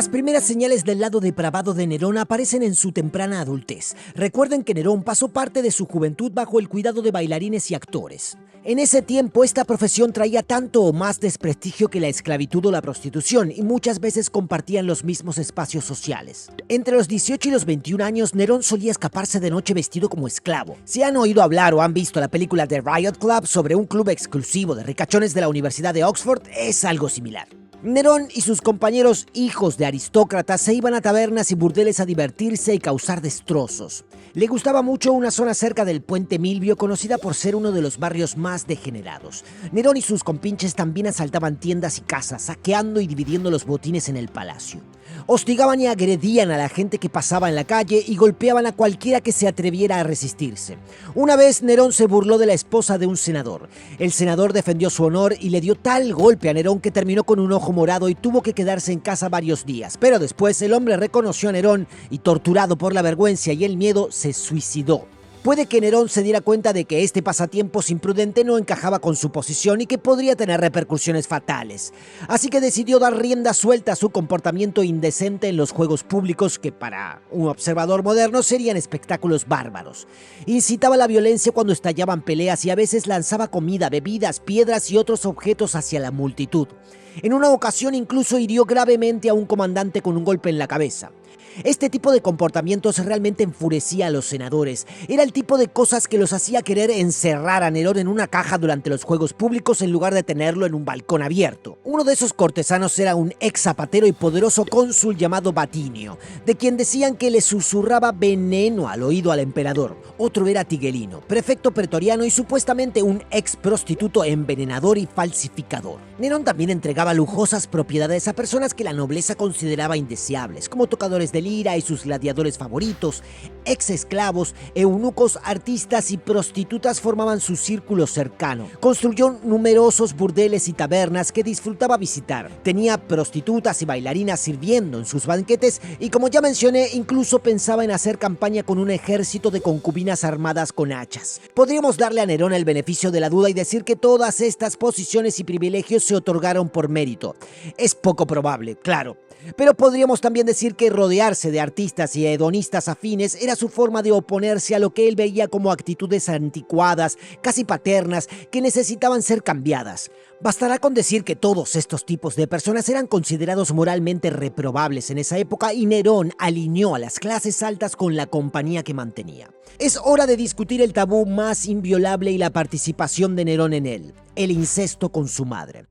Las primeras señales del lado depravado de Nerón aparecen en su temprana adultez. Recuerden que Nerón pasó parte de su juventud bajo el cuidado de bailarines y actores. En ese tiempo, esta profesión traía tanto o más desprestigio que la esclavitud o la prostitución, y muchas veces compartían los mismos espacios sociales. Entre los 18 y los 21 años, Nerón solía escaparse de noche vestido como esclavo. Si han oído hablar o han visto la película The Riot Club sobre un club exclusivo de ricachones de la Universidad de Oxford, es algo similar. Nerón y sus compañeros hijos de aristócratas se iban a tabernas y burdeles a divertirse y causar destrozos. Le gustaba mucho una zona cerca del Puente Milvio, conocida por ser uno de los barrios más degenerados. Nerón y sus compinches también asaltaban tiendas y casas, saqueando y dividiendo los botines en el palacio. Hostigaban y agredían a la gente que pasaba en la calle y golpeaban a cualquiera que se atreviera a resistirse. Una vez Nerón se burló de la esposa de un senador. El senador defendió su honor y le dio tal golpe a Nerón que terminó con un ojo morado y tuvo que quedarse en casa varios días. Pero después el hombre reconoció a Nerón y, torturado por la vergüenza y el miedo, se suicidó. Puede que Nerón se diera cuenta de que este pasatiempo imprudente no encajaba con su posición y que podría tener repercusiones fatales. Así que decidió dar rienda suelta a su comportamiento indecente en los juegos públicos, que para un observador moderno serían espectáculos bárbaros. Incitaba la violencia cuando estallaban peleas y a veces lanzaba comida, bebidas, piedras y otros objetos hacia la multitud. En una ocasión incluso hirió gravemente a un comandante con un golpe en la cabeza. Este tipo de comportamientos realmente enfurecía a los senadores. Era el tipo de cosas que los hacía querer encerrar a Nerón en una caja durante los juegos públicos en lugar de tenerlo en un balcón abierto. Uno de esos cortesanos era un ex zapatero y poderoso cónsul llamado Batinio, de quien decían que le susurraba veneno al oído al emperador. Otro era Tigelino, prefecto pretoriano y supuestamente un ex prostituto envenenador y falsificador. Nerón también entregaba lujosas propiedades a personas que la nobleza consideraba indeseables, como tocadores de lira y sus gladiadores favoritos. Ex esclavos, eunucos, artistas y prostitutas formaban su círculo cercano. Construyó numerosos burdeles y tabernas que disfrutaba visitar. Tenía prostitutas y bailarinas sirviendo en sus banquetes y, como ya mencioné, incluso pensaba en hacer campaña con un ejército de concubinas armadas con hachas. Podríamos darle a Nerón el beneficio de la duda y decir que todas estas posiciones y privilegios se otorgaron por mérito. Es poco probable, claro. Pero podríamos también decir que rodearse de artistas y hedonistas afines era su forma de oponerse a lo que él veía como actitudes anticuadas, casi paternas, que necesitaban ser cambiadas. Bastará con decir que todos estos tipos de personas eran considerados moralmente reprobables en esa época y Nerón alineó a las clases altas con la compañía que mantenía. Es hora de discutir el tabú más inviolable y la participación de Nerón en él: el incesto con su madre.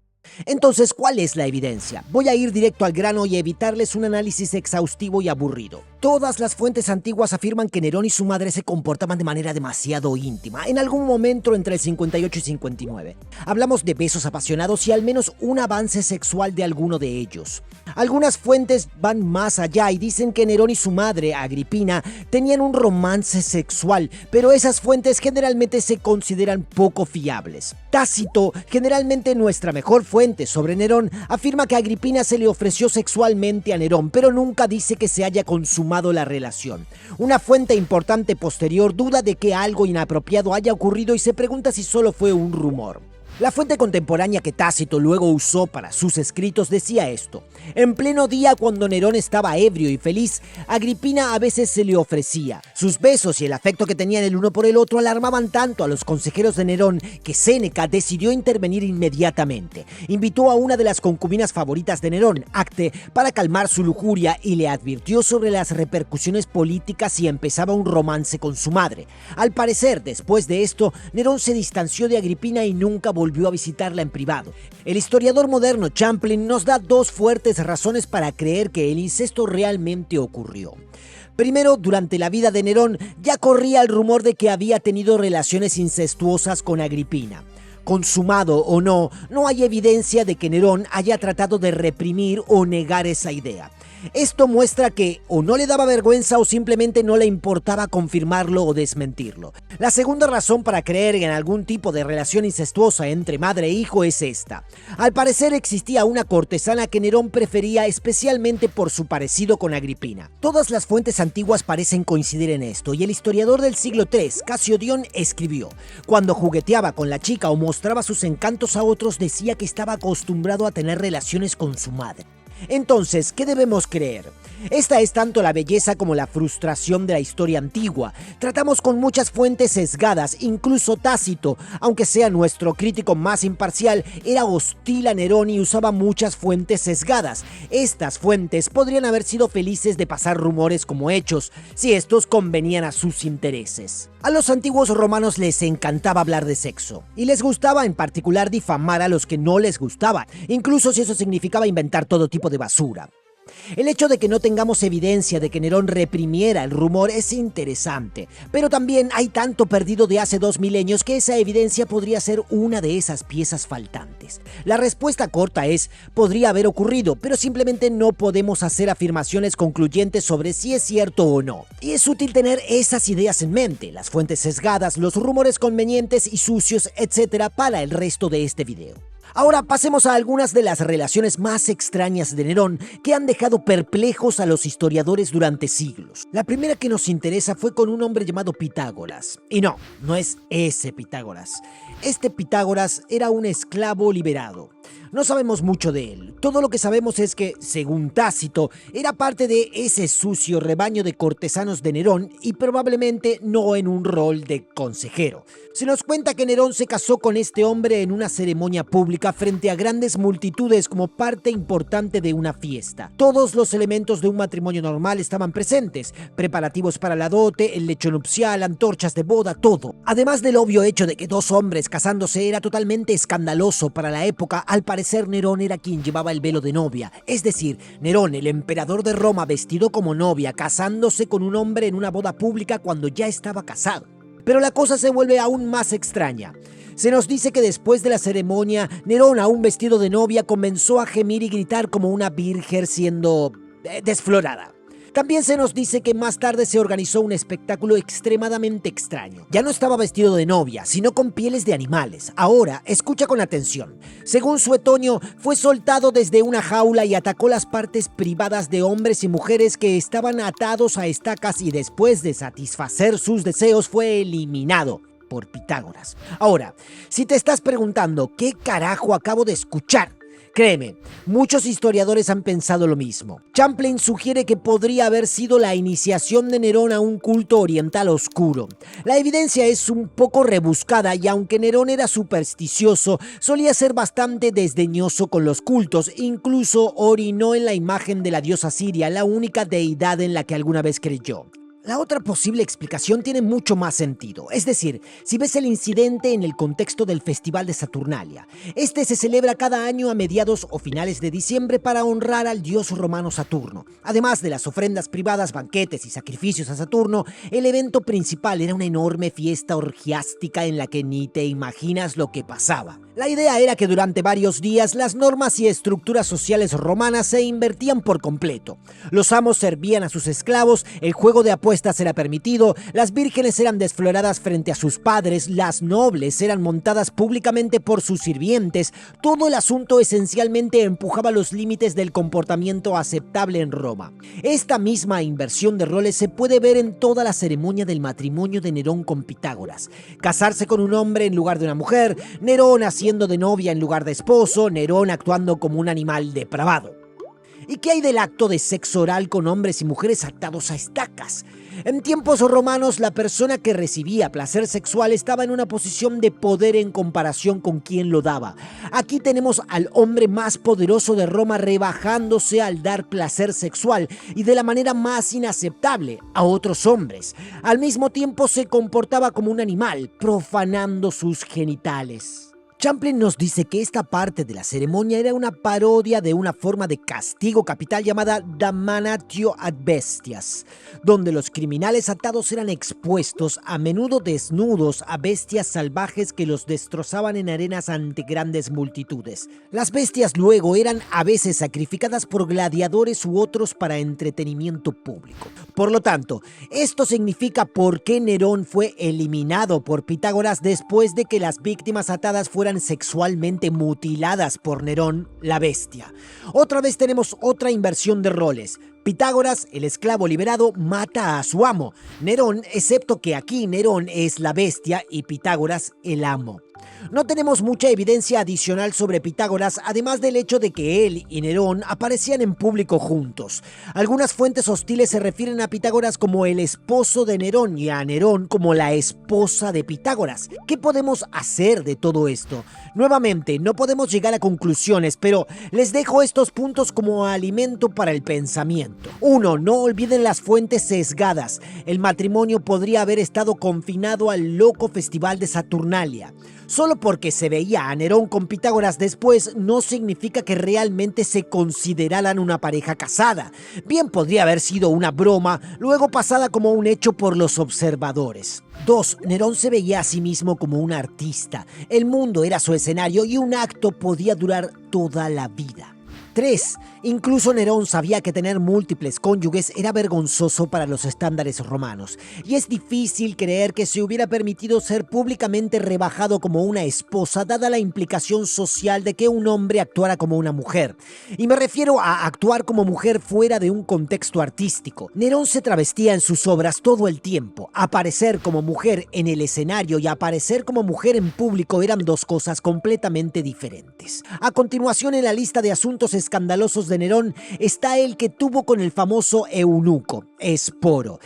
Entonces, ¿cuál es la evidencia? Voy a ir directo al grano y evitarles un análisis exhaustivo y aburrido. Todas las fuentes antiguas afirman que Nerón y su madre se comportaban de manera demasiado íntima, en algún momento entre el 58 y 59. Hablamos de besos apasionados y al menos un avance sexual de alguno de ellos. Algunas fuentes van más allá y dicen que Nerón y su madre, Agripina, tenían un romance sexual, pero esas fuentes generalmente se consideran poco fiables. Tácito, generalmente nuestra mejor fuente sobre Nerón, afirma que Agripina se le ofreció sexualmente a Nerón, pero nunca dice que se haya consumado la relación. Una fuente importante posterior duda de que algo inapropiado haya ocurrido y se pregunta si solo fue un rumor. La fuente contemporánea que Tácito luego usó para sus escritos decía esto: en pleno día, cuando Nerón estaba ebrio y feliz, Agripina a veces se le ofrecía. Sus besos y el afecto que tenían el uno por el otro alarmaban tanto a los consejeros de Nerón que Séneca decidió intervenir inmediatamente. Invitó a una de las concubinas favoritas de Nerón, Acte, para calmar su lujuria y le advirtió sobre las repercusiones políticas si empezaba un romance con su madre. Al parecer, después de esto, Nerón se distanció de Agripina y nunca volvió a visitarla en privado. El historiador moderno Champlin nos da dos fuertes razones para creer que el incesto realmente ocurrió. Primero, durante la vida de Nerón ya corría el rumor de que había tenido relaciones incestuosas con Agripina. Consumado o no, no hay evidencia de que Nerón haya tratado de reprimir o negar esa idea. Esto muestra que o no le daba vergüenza o simplemente no le importaba confirmarlo o desmentirlo. La segunda razón para creer en algún tipo de relación incestuosa entre madre e hijo es esta. Al parecer existía una cortesana que Nerón prefería especialmente por su parecido con Agripina. Todas las fuentes antiguas parecen coincidir en esto y el historiador del siglo III, Casio Dion, escribió: cuando jugueteaba con la chica o mostraba sus encantos a otros, decía que estaba acostumbrado a tener relaciones con su madre. Entonces, ¿qué debemos creer? Esta es tanto la belleza como la frustración de la historia antigua. Tratamos con muchas fuentes sesgadas, incluso Tácito, aunque sea nuestro crítico más imparcial, era hostil a Nerón y usaba muchas fuentes sesgadas. Estas fuentes podrían haber sido felices de pasar rumores como hechos, si estos convenían a sus intereses. A los antiguos romanos les encantaba hablar de sexo, y les gustaba en particular difamar a los que no les gustaba, incluso si eso significaba inventar todo tipo de basura. El hecho de que no tengamos evidencia de que Nerón reprimiera el rumor es interesante, pero también hay tanto perdido de hace 2 milenios que esa evidencia podría ser una de esas piezas faltantes. La respuesta corta es, podría haber ocurrido, pero simplemente no podemos hacer afirmaciones concluyentes sobre si es cierto o no. Y es útil tener esas ideas en mente, las fuentes sesgadas, los rumores convenientes y sucios, etc. para el resto de este video. Ahora pasemos a algunas de las relaciones más extrañas de Nerón que han dejado perplejos a los historiadores durante siglos. La primera que nos interesa fue con un hombre llamado Pitágoras. Y no es ese Pitágoras. Este Pitágoras era un esclavo liberado. No sabemos mucho de él. Todo lo que sabemos es que, según Tácito, era parte de ese sucio rebaño de cortesanos de Nerón y probablemente no en un rol de consejero. Se nos cuenta que Nerón se casó con este hombre en una ceremonia pública frente a grandes multitudes como parte importante de una fiesta. Todos los elementos de un matrimonio normal estaban presentes: preparativos para la dote, el lecho nupcial, antorchas de boda, todo. Además del obvio hecho de que 2 hombres casándose era totalmente escandaloso para la época, al parecer Nerón era quien llevaba el velo de novia, es decir, Nerón, el emperador de Roma, vestido como novia, casándose con un hombre en una boda pública cuando ya estaba casado. Pero la cosa se vuelve aún más extraña. Se nos dice que después de la ceremonia, Nerón, aún vestido de novia, comenzó a gemir y gritar como una virgen siendo desflorada. También se nos dice que más tarde se organizó un espectáculo extremadamente extraño. Ya no estaba vestido de novia, sino con pieles de animales. Ahora, escucha con atención. Según Suetonio, fue soltado desde una jaula y atacó las partes privadas de hombres y mujeres que estaban atados a estacas y después de satisfacer sus deseos fue eliminado por Pitágoras. Ahora, si te estás preguntando ¿qué carajo acabo de escuchar?, créeme, muchos historiadores han pensado lo mismo. Champlain sugiere que podría haber sido la iniciación de Nerón a un culto oriental oscuro. La evidencia es un poco rebuscada y aunque Nerón era supersticioso, solía ser bastante desdeñoso con los cultos, incluso orinó en la imagen de la diosa Siria, la única deidad en la que alguna vez creyó. La otra posible explicación tiene mucho más sentido, es decir, si ves el incidente en el contexto del Festival de Saturnalia. Este se celebra cada año a mediados o finales de diciembre para honrar al dios romano Saturno. Además de las ofrendas privadas, banquetes y sacrificios a Saturno, el evento principal era una enorme fiesta orgiástica en la que ni te imaginas lo que pasaba. La idea era que durante varios días las normas y estructuras sociales romanas se invertían por completo. Los amos servían a sus esclavos, el juego de apuestas era permitido, las vírgenes eran desfloradas frente a sus padres, las nobles eran montadas públicamente por sus sirvientes. Todo el asunto esencialmente empujaba los límites del comportamiento aceptable en Roma. Esta misma inversión de roles se puede ver en toda la ceremonia del matrimonio de Nerón con Pitágoras. Casarse con un hombre en lugar de una mujer, Nerón haciendo de novia en lugar de esposo, Nerón actuando como un animal depravado. ¿Y qué hay del acto de sexo oral con hombres y mujeres atados a estacas? En tiempos romanos, la persona que recibía placer sexual estaba en una posición de poder en comparación con quien lo daba. Aquí tenemos al hombre más poderoso de Roma rebajándose al dar placer sexual y de la manera más inaceptable a otros hombres. Al mismo tiempo se comportaba como un animal, profanando sus genitales. Champlain nos dice que esta parte de la ceremonia era una parodia de una forma de castigo capital llamada damnatio ad bestias, donde los criminales atados eran expuestos, a menudo desnudos, a bestias salvajes que los destrozaban en arenas ante grandes multitudes. Las bestias luego eran a veces sacrificadas por gladiadores u otros para entretenimiento público. Por lo tanto, esto significa por qué Nerón fue eliminado por Pitágoras después de que las víctimas atadas fueran sexualmente mutiladas por Nerón, la bestia. Otra vez tenemos otra inversión de roles. Pitágoras, el esclavo liberado, mata a su amo, Nerón, excepto que aquí Nerón es la bestia y Pitágoras el amo. No tenemos mucha evidencia adicional sobre Pitágoras, además del hecho de que él y Nerón aparecían en público juntos. Algunas fuentes hostiles se refieren a Pitágoras como el esposo de Nerón y a Nerón como la esposa de Pitágoras. ¿Qué podemos hacer de todo esto? Nuevamente, no podemos llegar a conclusiones, pero les dejo estos puntos como alimento para el pensamiento. 1. No olviden las fuentes sesgadas. El matrimonio podría haber estado confinado al loco festival de Saturnalia. Solo porque se veía a Nerón con Pitágoras después no significa que realmente se consideraran una pareja casada. Bien podría haber sido una broma, luego pasada como un hecho por los observadores. 2. Nerón se veía a sí mismo como un artista. El mundo era su escenario y un acto podía durar toda la vida. 3. Incluso Nerón sabía que tener múltiples cónyuges era vergonzoso para los estándares romanos, y es difícil creer que se hubiera permitido ser públicamente rebajado como una esposa dada la implicación social de que un hombre actuara como una mujer. Y me refiero a actuar como mujer fuera de un contexto artístico. Nerón se travestía en sus obras todo el tiempo. Aparecer como mujer en el escenario y aparecer como mujer en público eran dos cosas completamente diferentes. A continuación, en la lista de asuntos escandalosos de Nerón está el que tuvo con el famoso eunuco, Esporo.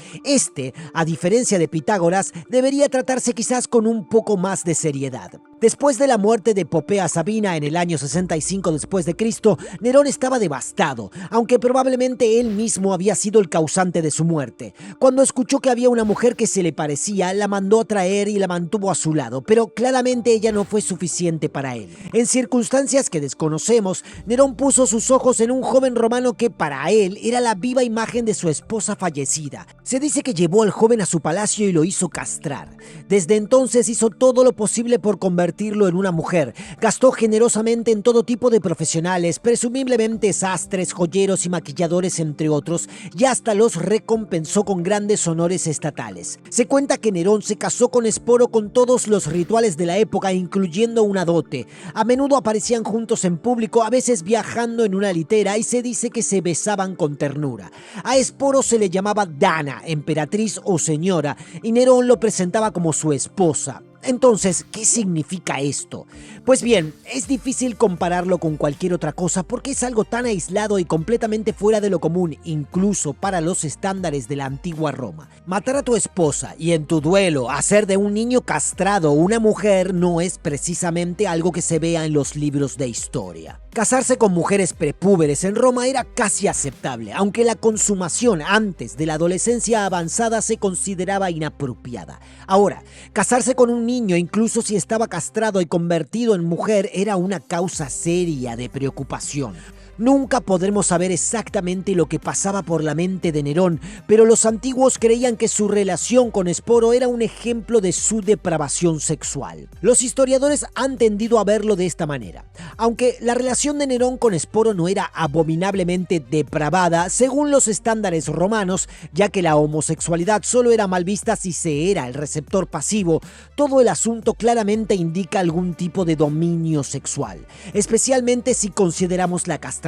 A diferencia de Pitágoras, debería tratarse quizás con un poco más de seriedad. Después de la muerte de Popea Sabina en el año 65 después de Cristo, Nerón estaba devastado, aunque probablemente él mismo había sido el causante de su muerte. Cuando escuchó que había una mujer que se le parecía, la mandó a traer y la mantuvo a su lado, pero claramente ella no fue suficiente para él. En circunstancias que desconocemos, Nerón puso sus ojos en un joven romano que para él era la viva imagen de su esposa fallecida. Se dice que llevó al joven a su palacio y lo hizo castrar. Desde entonces hizo todo lo posible por convertirlo en una mujer. Gastó generosamente en todo tipo de profesionales, presumiblemente sastres, joyeros y maquilladores, entre otros, y hasta los recompensó con grandes honores estatales. Se cuenta que Nerón se casó con Esporo con todos los rituales de la época, incluyendo una dote. A menudo aparecían juntos en público, a veces viajando en una litera, y se dice que se besaban con ternura. A Esporo se le llamaba Dana, emperatriz o señora, y Nerón lo presentaba como su esposa. Entonces, ¿qué significa esto? Pues bien, es difícil compararlo con cualquier otra cosa porque es algo tan aislado y completamente fuera de lo común, incluso para los estándares de la antigua Roma. Matar a tu esposa y en tu duelo hacer de un niño castrado una mujer no es precisamente algo que se vea en los libros de historia. Casarse con mujeres prepúberes en Roma era casi aceptable, aunque la consumación antes de la adolescencia avanzada se consideraba inapropiada. Ahora, casarse con un niño, incluso si estaba castrado y convertido en mujer, era una causa seria de preocupación. Nunca podremos saber exactamente lo que pasaba por la mente de Nerón, pero los antiguos creían que su relación con Esporo era un ejemplo de su depravación sexual. Los historiadores han tendido a verlo de esta manera. Aunque la relación de Nerón con Esporo no era abominablemente depravada, según los estándares romanos, ya que la homosexualidad solo era mal vista si se era el receptor pasivo, todo el asunto claramente indica algún tipo de dominio sexual, especialmente si consideramos la castración.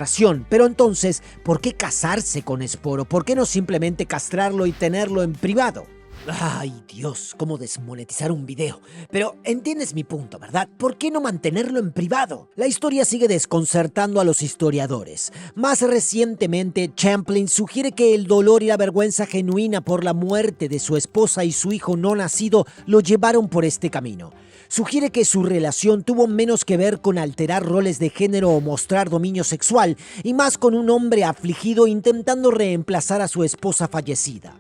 Pero entonces, ¿por qué casarse con Esporo? ¿Por qué no simplemente castrarlo y tenerlo en privado? Ay, Dios, cómo desmonetizar un video. Pero entiendes mi punto, ¿verdad? ¿Por qué no mantenerlo en privado? La historia sigue desconcertando a los historiadores. Más recientemente, Champlin sugiere que el dolor y la vergüenza genuina por la muerte de su esposa y su hijo no nacido lo llevaron por este camino. Sugiere que su relación tuvo menos que ver con alterar roles de género o mostrar dominio sexual, y más con un hombre afligido intentando reemplazar a su esposa fallecida.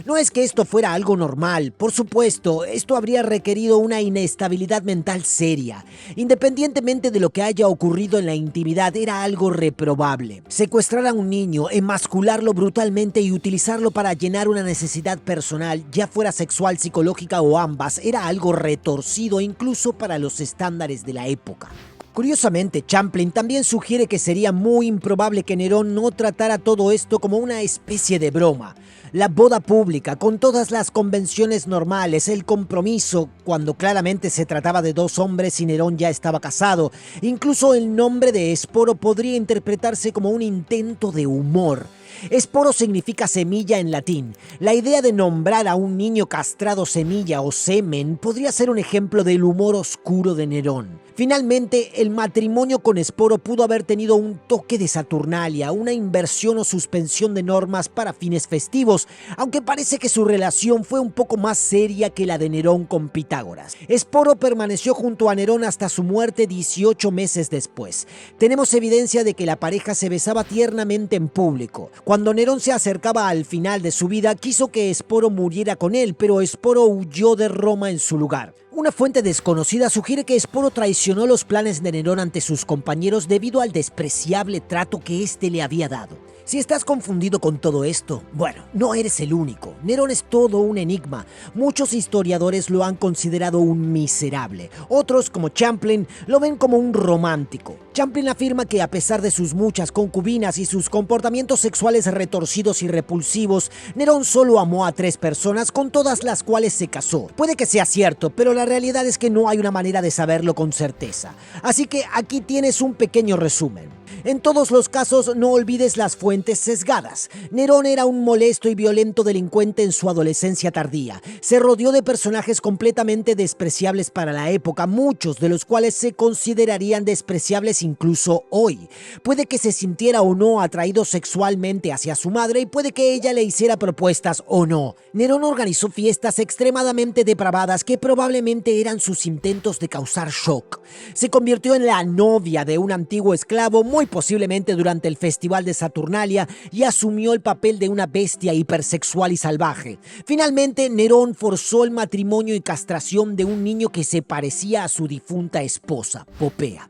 No es que esto fuera algo normal, por supuesto, esto habría requerido una inestabilidad mental seria. Independientemente de lo que haya ocurrido en la intimidad, era algo reprobable. Secuestrar a un niño, emascularlo brutalmente y utilizarlo para llenar una necesidad personal, ya fuera sexual, psicológica o ambas, era algo retorcido incluso para los estándares de la época. Curiosamente, Champlin también sugiere que sería muy improbable que Nerón no tratara todo esto como una especie de broma. La boda pública, con todas las convenciones normales, el compromiso, cuando claramente se trataba de dos hombres y Nerón ya estaba casado. Incluso el nombre de Esporo podría interpretarse como un intento de humor. Esporo significa semilla en latín. La idea de nombrar a un niño castrado semilla o semen podría ser un ejemplo del humor oscuro de Nerón. Finalmente, el matrimonio con Esporo pudo haber tenido un toque de Saturnalia, una inversión o suspensión de normas para fines festivos, aunque parece que su relación fue un poco más seria que la de Nerón con Pitágoras. Esporo permaneció junto a Nerón hasta su muerte 18 meses después. Tenemos evidencia de que la pareja se besaba tiernamente en público. Cuando Nerón se acercaba al final de su vida, quiso que Esporo muriera con él, pero Esporo huyó de Roma en su lugar. Una fuente desconocida sugiere que Esporo traicionó los planes de Nerón ante sus compañeros debido al despreciable trato que éste le había dado. Si estás confundido con todo esto, bueno, no eres el único. Nerón es todo un enigma. Muchos historiadores lo han considerado un miserable. Otros, como Champlin, lo ven como un romántico. Champlin afirma que a pesar de sus muchas concubinas y sus comportamientos sexuales retorcidos y repulsivos, Nerón solo amó a 3 personas con todas las cuales se casó. Puede que sea cierto, pero la realidad es que no hay una manera de saberlo con certeza. Así que aquí tienes un pequeño resumen. En todos los casos, no olvides las fuentes sesgadas. Nerón era un molesto y violento delincuente en su adolescencia tardía. Se rodeó de personajes completamente despreciables para la época, muchos de los cuales se considerarían despreciables incluso hoy. Puede que se sintiera o no atraído sexualmente hacia su madre y puede que ella le hiciera propuestas o no. Nerón organizó fiestas extremadamente depravadas que probablemente eran sus intentos de causar shock. Se convirtió en la novia de un antiguo esclavo, muy posiblemente durante el festival de Saturnalia, y asumió el papel de una bestia hipersexual y salvaje. Finalmente, Nerón forzó el matrimonio y castración de un niño que se parecía a su difunta esposa, Popea.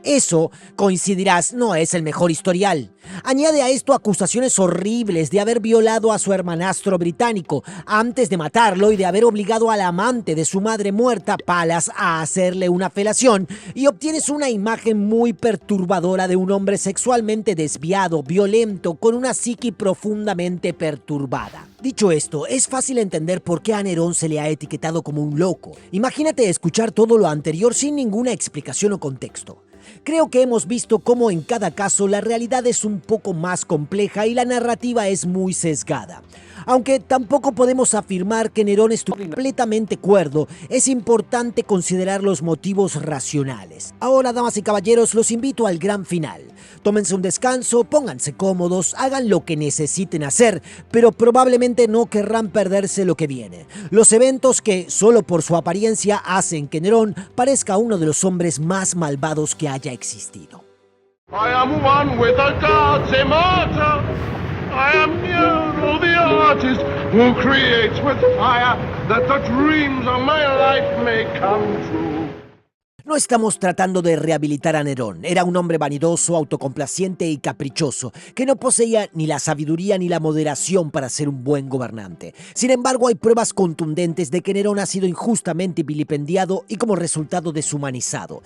Eso, coincidirás, no es el mejor historial. Añade a esto acusaciones horribles de haber violado a su hermanastro británico antes de matarlo y de haber obligado al amante de su madre muerta, Palas, a hacerle una felación, y obtienes una imagen muy perturbadora de un hombre sexualmente desviado, violento, con una psique profundamente perturbada. Dicho esto, es fácil entender por qué a Nerón se le ha etiquetado como un loco. Imagínate escuchar todo lo anterior sin ninguna explicación o contexto. Creo que hemos visto cómo en cada caso la realidad es un poco más compleja y la narrativa es muy sesgada. Aunque tampoco podemos afirmar que Nerón estuvo completamente cuerdo, es importante considerar los motivos racionales. Ahora, damas y caballeros, los invito al gran final. Tómense un descanso, pónganse cómodos, hagan lo que necesiten hacer, pero probablemente no querrán perderse lo que viene. Los eventos que, solo por su apariencia, hacen que Nerón parezca uno de los hombres más malvados que haya existido. I am one with the gods, immortal. I am Nero, the artist, who creates with fire, that the dreams of my life may come true. No estamos tratando de rehabilitar a Nerón. Era un hombre vanidoso, autocomplaciente y caprichoso, que no poseía ni la sabiduría ni la moderación para ser un buen gobernante. Sin embargo, hay pruebas contundentes de que Nerón ha sido injustamente vilipendiado y como resultado deshumanizado.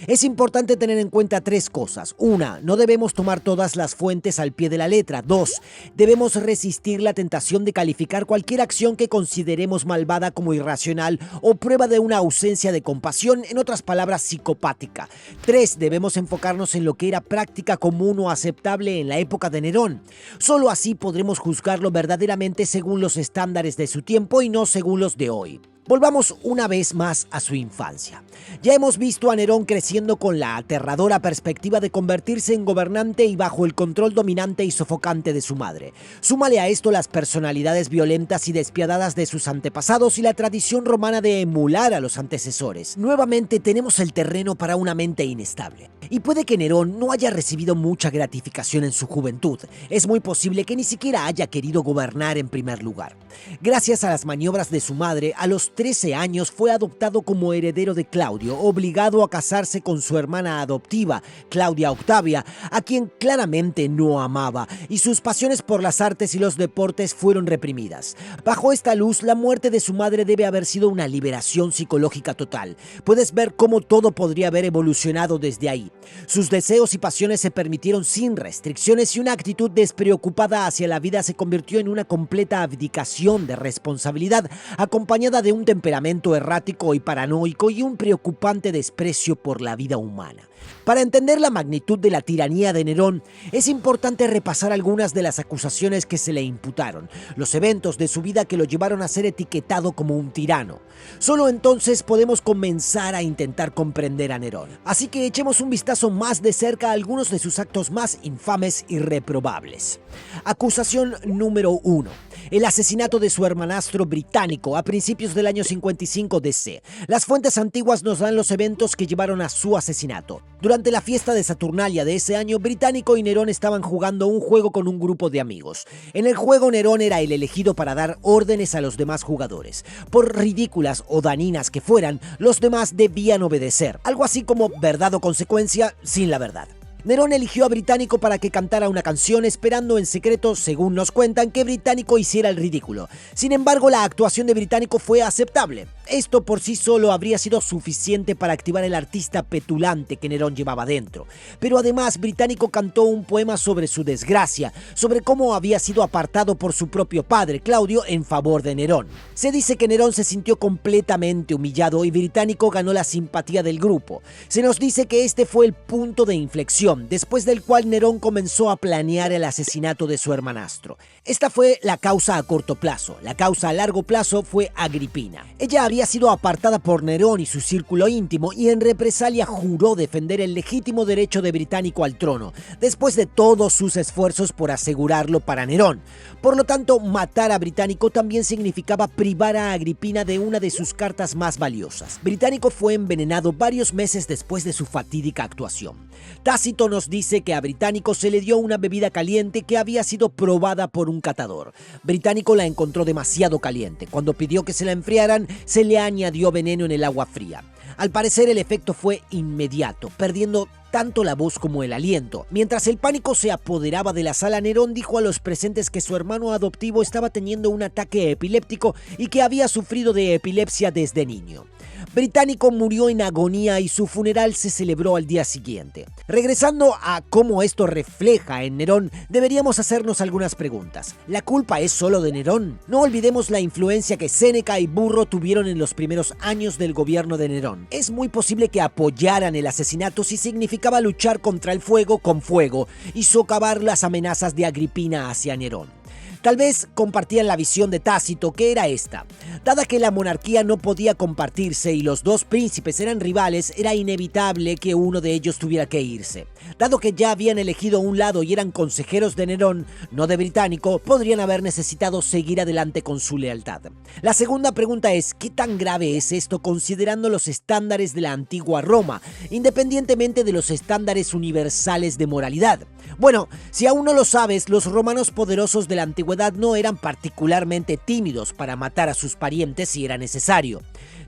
Es importante tener en cuenta 3 cosas. 1. No debemos tomar todas las fuentes al pie de la letra. 2. Debemos resistir la tentación de calificar cualquier acción que consideremos malvada como irracional o prueba de una ausencia de compasión, en otras palabras, psicopática. 3. Debemos enfocarnos en lo que era práctica común o aceptable en la época de Nerón. Solo así podremos juzgarlo verdaderamente según los estándares de su tiempo y no según los de hoy. Volvamos una vez más a su infancia. Ya hemos visto a Nerón creciendo con la aterradora perspectiva de convertirse en gobernante y bajo el control dominante y sofocante de su madre. Súmale a esto las personalidades violentas y despiadadas de sus antepasados y la tradición romana de emular a los antecesores. Nuevamente tenemos el terreno para una mente inestable. Y puede que Nerón no haya recibido mucha gratificación en su juventud. Es muy posible que ni siquiera haya querido gobernar en primer lugar. Gracias a las maniobras de su madre, a los 13 años fue adoptado como heredero de Claudio, obligado a casarse con su hermana adoptiva, Claudia Octavia, a quien claramente no amaba, y sus pasiones por las artes y los deportes fueron reprimidas. Bajo esta luz, la muerte de su madre debe haber sido una liberación psicológica total. Puedes ver cómo todo podría haber evolucionado desde ahí. Sus deseos y pasiones se permitieron sin restricciones y una actitud despreocupada hacia la vida se convirtió en una completa abdicación de responsabilidad, acompañada de un temperamento errático y paranoico y un preocupante desprecio por la vida humana. Para entender la magnitud de la tiranía de Nerón, es importante repasar algunas de las acusaciones que se le imputaron, los eventos de su vida que lo llevaron a ser etiquetado como un tirano. Solo entonces podemos comenzar a intentar comprender a Nerón. Así que echemos un vistazo más de cerca a algunos de sus actos más infames y reprobables. Acusación número 1. El asesinato de su hermanastro británico a principios del año 55 DC. Las fuentes antiguas nos dan los eventos que llevaron a su asesinato. Durante la fiesta de Saturnalia de ese año, Británico y Nerón estaban jugando un juego con un grupo de amigos. En el juego, Nerón era el elegido para dar órdenes a los demás jugadores. Por ridículas o daninas que fueran, los demás debían obedecer. Algo así como verdad o consecuencia sin la verdad. Nerón eligió a Británico para que cantara una canción esperando en secreto, según nos cuentan, que Británico hiciera el ridículo. Sin embargo, la actuación de Británico fue aceptable. Esto por sí solo habría sido suficiente para activar el artista petulante que Nerón llevaba dentro. Pero además, Británico cantó un poema sobre su desgracia, sobre cómo había sido apartado por su propio padre, Claudio, en favor de Nerón. Se dice que Nerón se sintió completamente humillado y Británico ganó la simpatía del grupo. Se nos dice que este fue el punto de inflexión, después del cual Nerón comenzó a planear el asesinato de su hermanastro. Esta fue la causa a corto plazo. La causa a largo plazo fue Agripina. Ella había sido apartada por Nerón y su círculo íntimo y en represalia juró defender el legítimo derecho de Británico al trono, después de todos sus esfuerzos por asegurarlo para Nerón. Por lo tanto, matar a Británico también significaba privar a Agripina de una de sus cartas más valiosas. Británico fue envenenado varios meses después de su fatídica actuación. Tácito nos dice que a Británico se le dio una bebida caliente que había sido probada por un catador. Británico la encontró demasiado caliente. Cuando pidió que se la enfriaran, se le añadió veneno en el agua fría. Al parecer el efecto fue inmediato, perdiendo tanto la voz como el aliento. Mientras el pánico se apoderaba de la sala, Nerón dijo a los presentes que su hermano adoptivo estaba teniendo un ataque epiléptico y que había sufrido de epilepsia desde niño. Británico murió en agonía y su funeral se celebró al día siguiente. Regresando a cómo esto refleja en Nerón, deberíamos hacernos algunas preguntas. ¿La culpa es solo de Nerón? No olvidemos la influencia que Séneca y Burro tuvieron en los primeros años del gobierno de Nerón. Es muy posible que apoyaran el asesinato si significaba luchar contra el fuego con fuego y socavar las amenazas de Agripina hacia Nerón. Tal vez compartían la visión de Tácito, que era esta. Dada que la monarquía no podía compartirse y los dos príncipes eran rivales, era inevitable que uno de ellos tuviera que irse. Dado que ya habían elegido un lado y eran consejeros de Nerón, no de Británico, podrían haber necesitado seguir adelante con su lealtad. La segunda pregunta es, ¿qué tan grave es esto considerando los estándares de la antigua Roma, independientemente de los estándares universales de moralidad? Bueno, si aún no lo sabes, los romanos poderosos de la antigüedad no eran particularmente tímidos para matar a sus parientes si era necesario.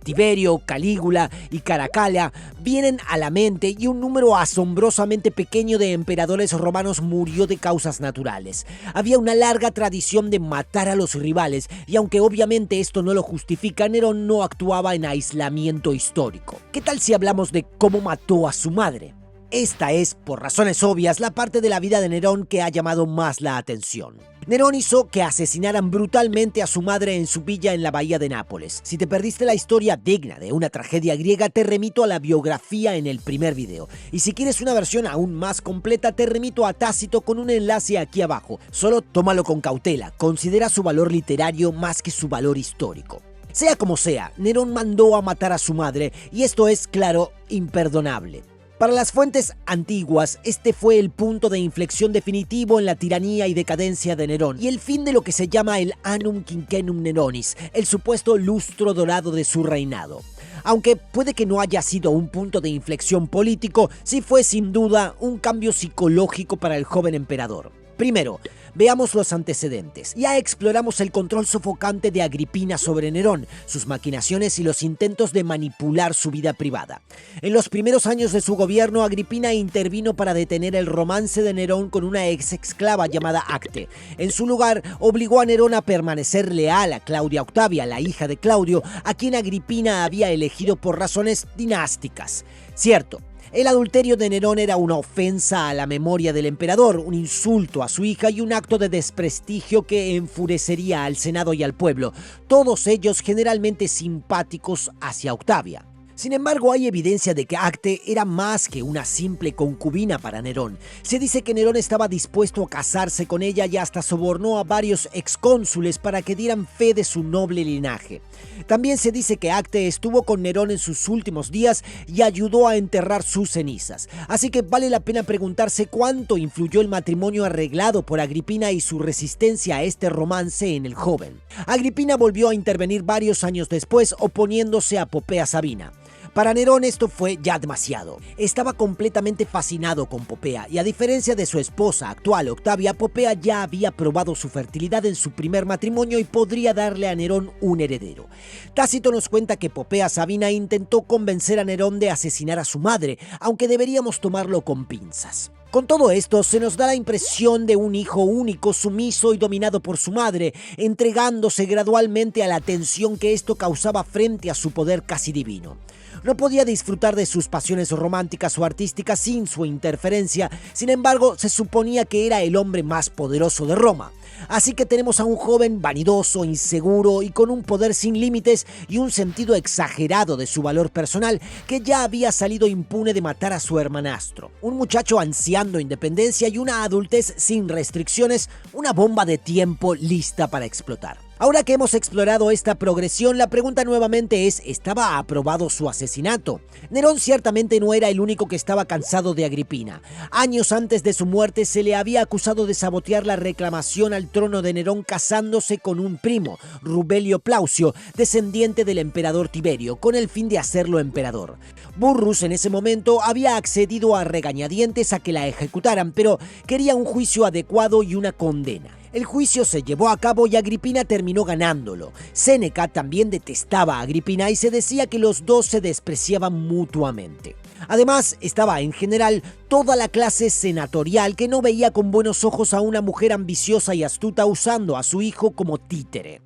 Tiberio, Calígula y Caracalla vienen a la mente y un número asombrosamente pequeño de emperadores romanos murió de causas naturales. Había una larga tradición de matar a los rivales y aunque obviamente esto no lo justifica, Nerón no actuaba en aislamiento histórico. ¿Qué tal si hablamos de cómo mató a su madre? Esta es, por razones obvias, la parte de la vida de Nerón que ha llamado más la atención. Nerón hizo que asesinaran brutalmente a su madre en su villa en la bahía de Nápoles. Si te perdiste la historia digna de una tragedia griega, te remito a la biografía en el primer video. Y si quieres una versión aún más completa, te remito a Tácito con un enlace aquí abajo. Solo tómalo con cautela, considera su valor literario más que su valor histórico. Sea como sea, Nerón mandó a matar a su madre y esto es, claro, imperdonable. Para las fuentes antiguas, este fue el punto de inflexión definitivo en la tiranía y decadencia de Nerón y el fin de lo que se llama el Annum Quinquennum Neronis, el supuesto lustro dorado de su reinado. Aunque puede que no haya sido un punto de inflexión político, sí fue sin duda un cambio psicológico para el joven emperador. Primero, veamos los antecedentes. Ya exploramos el control sofocante de Agripina sobre Nerón, sus maquinaciones y los intentos de manipular su vida privada. En los primeros años de su gobierno, Agripina intervino para detener el romance de Nerón con una ex esclava llamada Acte. En su lugar, obligó a Nerón a permanecer leal a Claudia Octavia, la hija de Claudio, a quien Agripina había elegido por razones dinásticas. Cierto, El adulterio de Nerón era una ofensa a la memoria del emperador, un insulto a su hija y un acto de desprestigio que enfurecería al Senado y al pueblo, todos ellos generalmente simpáticos hacia Octavia. Sin embargo, hay evidencia de que Acte era más que una simple concubina para Nerón. Se dice que Nerón estaba dispuesto a casarse con ella y hasta sobornó a varios excónsules para que dieran fe de su noble linaje. También se dice que Acte estuvo con Nerón en sus últimos días y ayudó a enterrar sus cenizas. Así que vale la pena preguntarse cuánto influyó el matrimonio arreglado por Agripina y su resistencia a este romance en el joven. Agripina volvió a intervenir varios años después, oponiéndose a Popea Sabina. Para Nerón esto fue ya demasiado. Estaba completamente fascinado con Popea y a diferencia de su esposa actual Octavia, Popea ya había probado su fertilidad en su primer matrimonio y podría darle a Nerón un heredero. Tácito nos cuenta que Popea Sabina intentó convencer a Nerón de asesinar a su madre, aunque deberíamos tomarlo con pinzas. Con todo esto, se nos da la impresión de un hijo único, sumiso y dominado por su madre, entregándose gradualmente a la tensión que esto causaba frente a su poder casi divino. No podía disfrutar de sus pasiones románticas o artísticas sin su interferencia, sin embargo, se suponía que era el hombre más poderoso de Roma. Así que tenemos a un joven vanidoso, inseguro y con un poder sin límites y un sentido exagerado de su valor personal que ya había salido impune de matar a su hermanastro. Un muchacho ansiando independencia y una adultez sin restricciones, una bomba de tiempo lista para explotar. Ahora que hemos explorado esta progresión, la pregunta nuevamente es, ¿estaba aprobado su asesinato? Nerón ciertamente no era el único que estaba cansado de Agripina. Años antes de su muerte se le había acusado de sabotear la reclamación al trono de Nerón casándose con un primo, Rubelio Plaucio, descendiente del emperador Tiberio, con el fin de hacerlo emperador. Burrus en ese momento había accedido a regañadientes a que la ejecutaran, pero quería un juicio adecuado y una condena. El juicio se llevó a cabo y Agripina terminó ganándolo. Séneca también detestaba a Agripina y se decía que los dos se despreciaban mutuamente. Además, estaba en general toda la clase senatorial que no veía con buenos ojos a una mujer ambiciosa y astuta usando a su hijo como títere.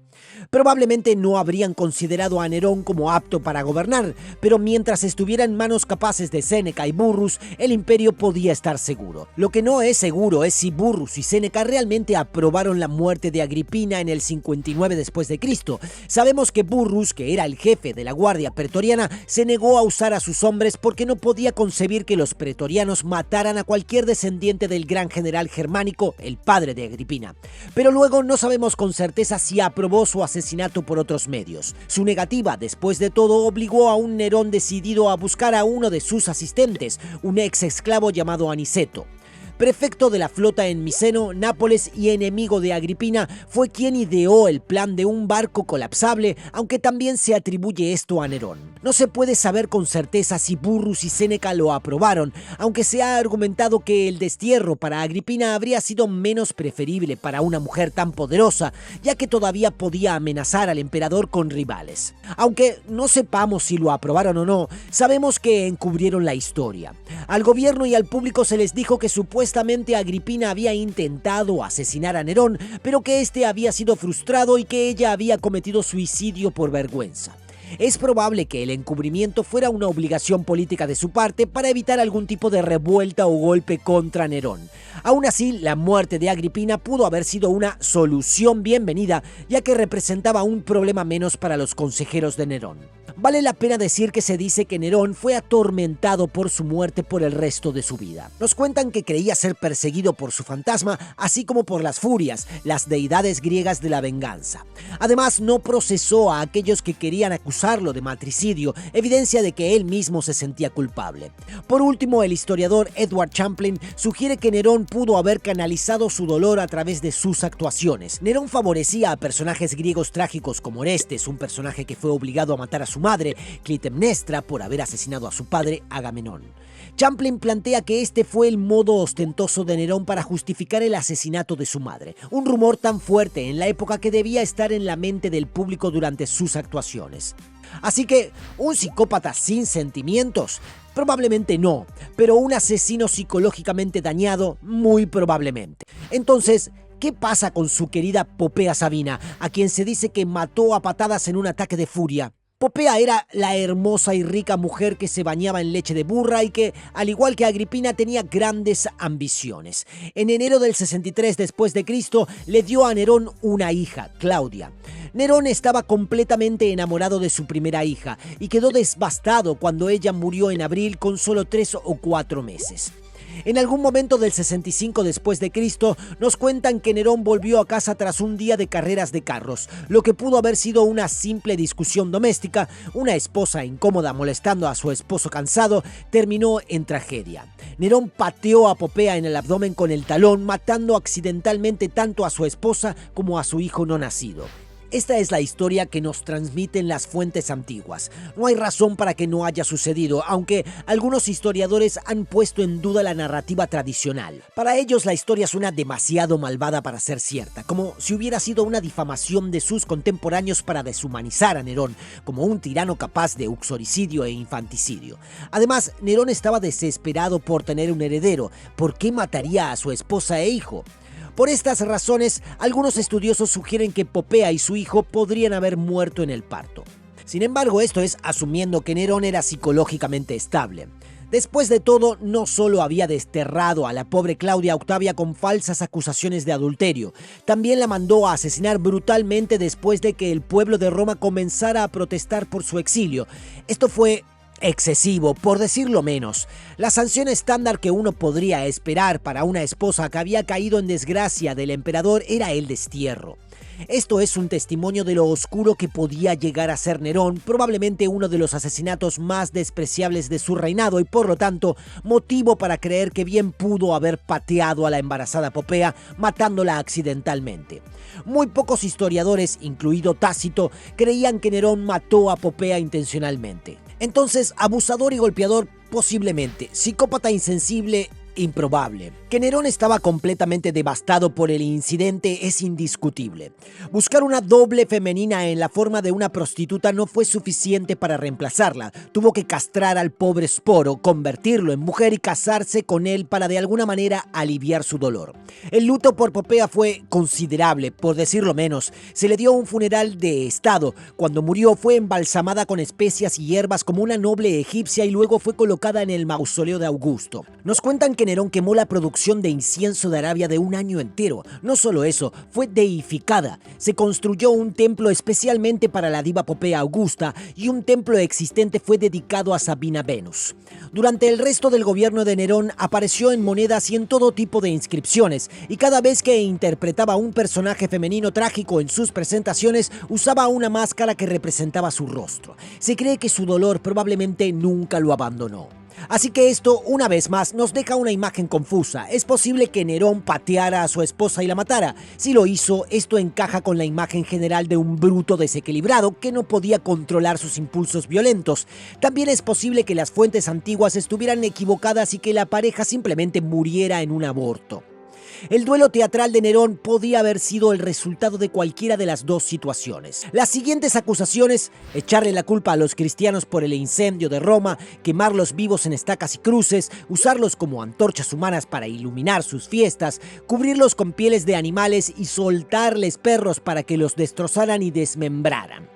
Probablemente no habrían considerado a Nerón como apto para gobernar, pero mientras estuviera en manos capaces de Séneca y Burrus, el imperio podía estar seguro. Lo que no es seguro es si Burrus y Séneca realmente aprobaron la muerte de Agripina en el 59 después de Cristo. Sabemos que Burrus, que era el jefe de la guardia pretoriana, se negó a usar a sus hombres porque no podía concebir que los pretorianos mataran a cualquier descendiente del gran general germánico, el padre de Agripina. Pero luego no sabemos con certeza si aprobó su asesinato por otros medios. Su negativa, después de todo, obligó a un Nerón decidido a buscar a uno de sus asistentes, un ex esclavo llamado Aniceto. Prefecto de la flota en Miceno, Nápoles y enemigo de Agripina, fue quien ideó el plan de un barco colapsable, aunque también se atribuye esto a Nerón. No se puede saber con certeza si Burrus y Séneca lo aprobaron, aunque se ha argumentado que el destierro para Agripina habría sido menos preferible para una mujer tan poderosa, ya que todavía podía amenazar al emperador con rivales. Aunque no sepamos si lo aprobaron o no, sabemos que encubrieron la historia. Al gobierno y al público se les dijo que supuestamente Agripina había intentado asesinar a Nerón, pero que este había sido frustrado y que ella había cometido suicidio por vergüenza. Es probable que el encubrimiento fuera una obligación política de su parte para evitar algún tipo de revuelta o golpe contra Nerón. Aún así, la muerte de Agripina pudo haber sido una solución bienvenida, ya que representaba un problema menos para los consejeros de Nerón. Vale la pena decir que se dice que Nerón fue atormentado por su muerte por el resto de su vida. Nos cuentan que creía ser perseguido por su fantasma, así como por las furias, las deidades griegas de la venganza. Además, no procesó a aquellos que querían acusarlo de matricidio, evidencia de que él mismo se sentía culpable. Por último, el historiador Edward Champlin sugiere que Nerón pudo haber canalizado su dolor a través de sus actuaciones. Nerón favorecía a personajes griegos trágicos como Orestes, un personaje que fue obligado a matar a su madre, Clitemnestra, por haber asesinado a su padre, Agamenón. Champlin plantea que este fue el modo ostentoso de Nerón para justificar el asesinato de su madre, un rumor tan fuerte en la época que debía estar en la mente del público durante sus actuaciones. Así que, ¿un psicópata sin sentimientos? Probablemente no, pero un asesino psicológicamente dañado, muy probablemente. Entonces, ¿qué pasa con su querida Popea Sabina, a quien se dice que mató a patadas en un ataque de furia? Popea era la hermosa y rica mujer que se bañaba en leche de burra y que, al igual que Agripina, tenía grandes ambiciones. En enero del 63 después de Cristo le dio a Nerón una hija, Claudia. Nerón estaba completamente enamorado de su primera hija y quedó devastado cuando ella murió en abril con solo 3 o 4 meses. En algún momento del 65 después de Cristo nos cuentan que Nerón volvió a casa tras un día de carreras de carros. Lo que pudo haber sido una simple discusión doméstica, una esposa incómoda molestando a su esposo cansado, terminó en tragedia. Nerón pateó a Popea en el abdomen con el talón, matando accidentalmente tanto a su esposa como a su hijo no nacido. Esta es la historia que nos transmiten las fuentes antiguas. No hay razón para que no haya sucedido, aunque algunos historiadores han puesto en duda la narrativa tradicional. Para ellos la historia suena demasiado malvada para ser cierta, como si hubiera sido una difamación de sus contemporáneos para deshumanizar a Nerón, como un tirano capaz de uxoricidio e infanticidio. Además, Nerón estaba desesperado por tener un heredero. ¿Por qué mataría a su esposa e hijo? Por estas razones, algunos estudiosos sugieren que Popea y su hijo podrían haber muerto en el parto. Sin embargo, esto es asumiendo que Nerón era psicológicamente estable. Después de todo, no solo había desterrado a la pobre Claudia Octavia con falsas acusaciones de adulterio, también la mandó a asesinar brutalmente después de que el pueblo de Roma comenzara a protestar por su exilio. Esto fue excesivo, por decirlo menos. La sanción estándar que uno podría esperar para una esposa que había caído en desgracia del emperador era el destierro. Esto es un testimonio de lo oscuro que podía llegar a ser Nerón, probablemente uno de los asesinatos más despreciables de su reinado y por lo tanto motivo para creer que bien pudo haber pateado a la embarazada Popea matándola accidentalmente. Muy pocos historiadores, incluido Tácito, creían que Nerón mató a Popea intencionalmente. Entonces, abusador y golpeador posiblemente, psicópata insensible improbable. Que Nerón estaba completamente devastado por el incidente es indiscutible. Buscar una doble femenina en la forma de una prostituta no fue suficiente para reemplazarla. Tuvo que castrar al pobre Sporo, convertirlo en mujer y casarse con él para de alguna manera aliviar su dolor. El luto por Popea fue considerable, por decirlo menos. Se le dio un funeral de estado. Cuando murió fue embalsamada con especias y hierbas como una noble egipcia y luego fue colocada en el mausoleo de Augusto. Nos cuentan que Nerón quemó la producción de incienso de Arabia de un año entero. No solo eso, fue deificada. Se construyó un templo especialmente para la diva Popea Augusta y un templo existente fue dedicado a Sabina Venus. Durante el resto del gobierno de Nerón apareció en monedas y en todo tipo de inscripciones, y cada vez que interpretaba a un personaje femenino trágico en sus presentaciones usaba una máscara que representaba su rostro. Se cree que su dolor probablemente nunca lo abandonó. Así que esto, una vez más, nos deja una imagen confusa. Es posible que Nerón pateara a su esposa y la matara. Si lo hizo, esto encaja con la imagen general de un bruto desequilibrado que no podía controlar sus impulsos violentos. También es posible que las fuentes antiguas estuvieran equivocadas y que la pareja simplemente muriera en un aborto. El duelo teatral de Nerón podía haber sido el resultado de cualquiera de las dos situaciones. Las siguientes acusaciones, echarle la culpa a los cristianos por el incendio de Roma, quemarlos vivos en estacas y cruces, usarlos como antorchas humanas para iluminar sus fiestas, cubrirlos con pieles de animales y soltarles perros para que los destrozaran y desmembraran.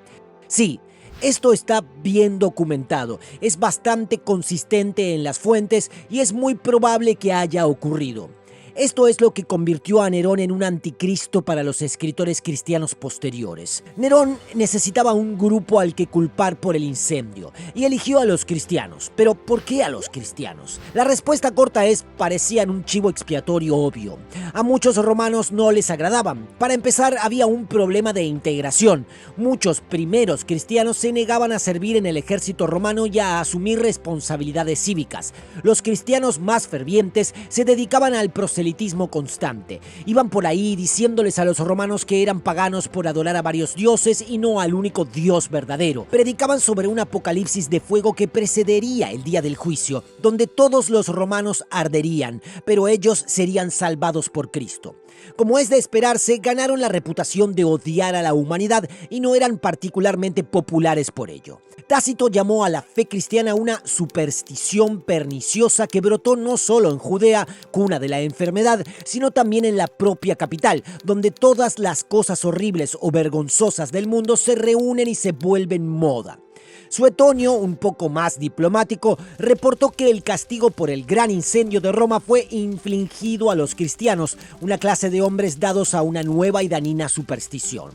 Sí, esto está bien documentado, es bastante consistente en las fuentes y es muy probable que haya ocurrido. Esto es lo que convirtió a Nerón en un anticristo para los escritores cristianos posteriores. Nerón necesitaba un grupo al que culpar por el incendio y eligió a los cristianos. ¿Pero por qué a los cristianos? La respuesta corta es: parecían un chivo expiatorio obvio. A muchos romanos no les agradaban. Para empezar, había un problema de integración. Muchos primeros cristianos se negaban a servir en el ejército romano y a asumir responsabilidades cívicas. Los cristianos más fervientes se dedicaban al proselitismo constante. Iban por ahí diciéndoles a los romanos que eran paganos por adorar a varios dioses y no al único Dios verdadero. Predicaban sobre un apocalipsis de fuego que precedería el día del juicio, donde todos los romanos arderían, pero ellos serían salvados por Cristo. Como es de esperarse, ganaron la reputación de odiar a la humanidad y no eran particularmente populares por ello. Tácito llamó a la fe cristiana una superstición perniciosa que brotó no solo en Judea, cuna de la enfermedad, sino también en la propia capital, donde todas las cosas horribles o vergonzosas del mundo se reúnen y se vuelven moda. Suetonio, un poco más diplomático, reportó que el castigo por el gran incendio de Roma fue infligido a los cristianos, una clase de hombres dados a una nueva y dañina superstición.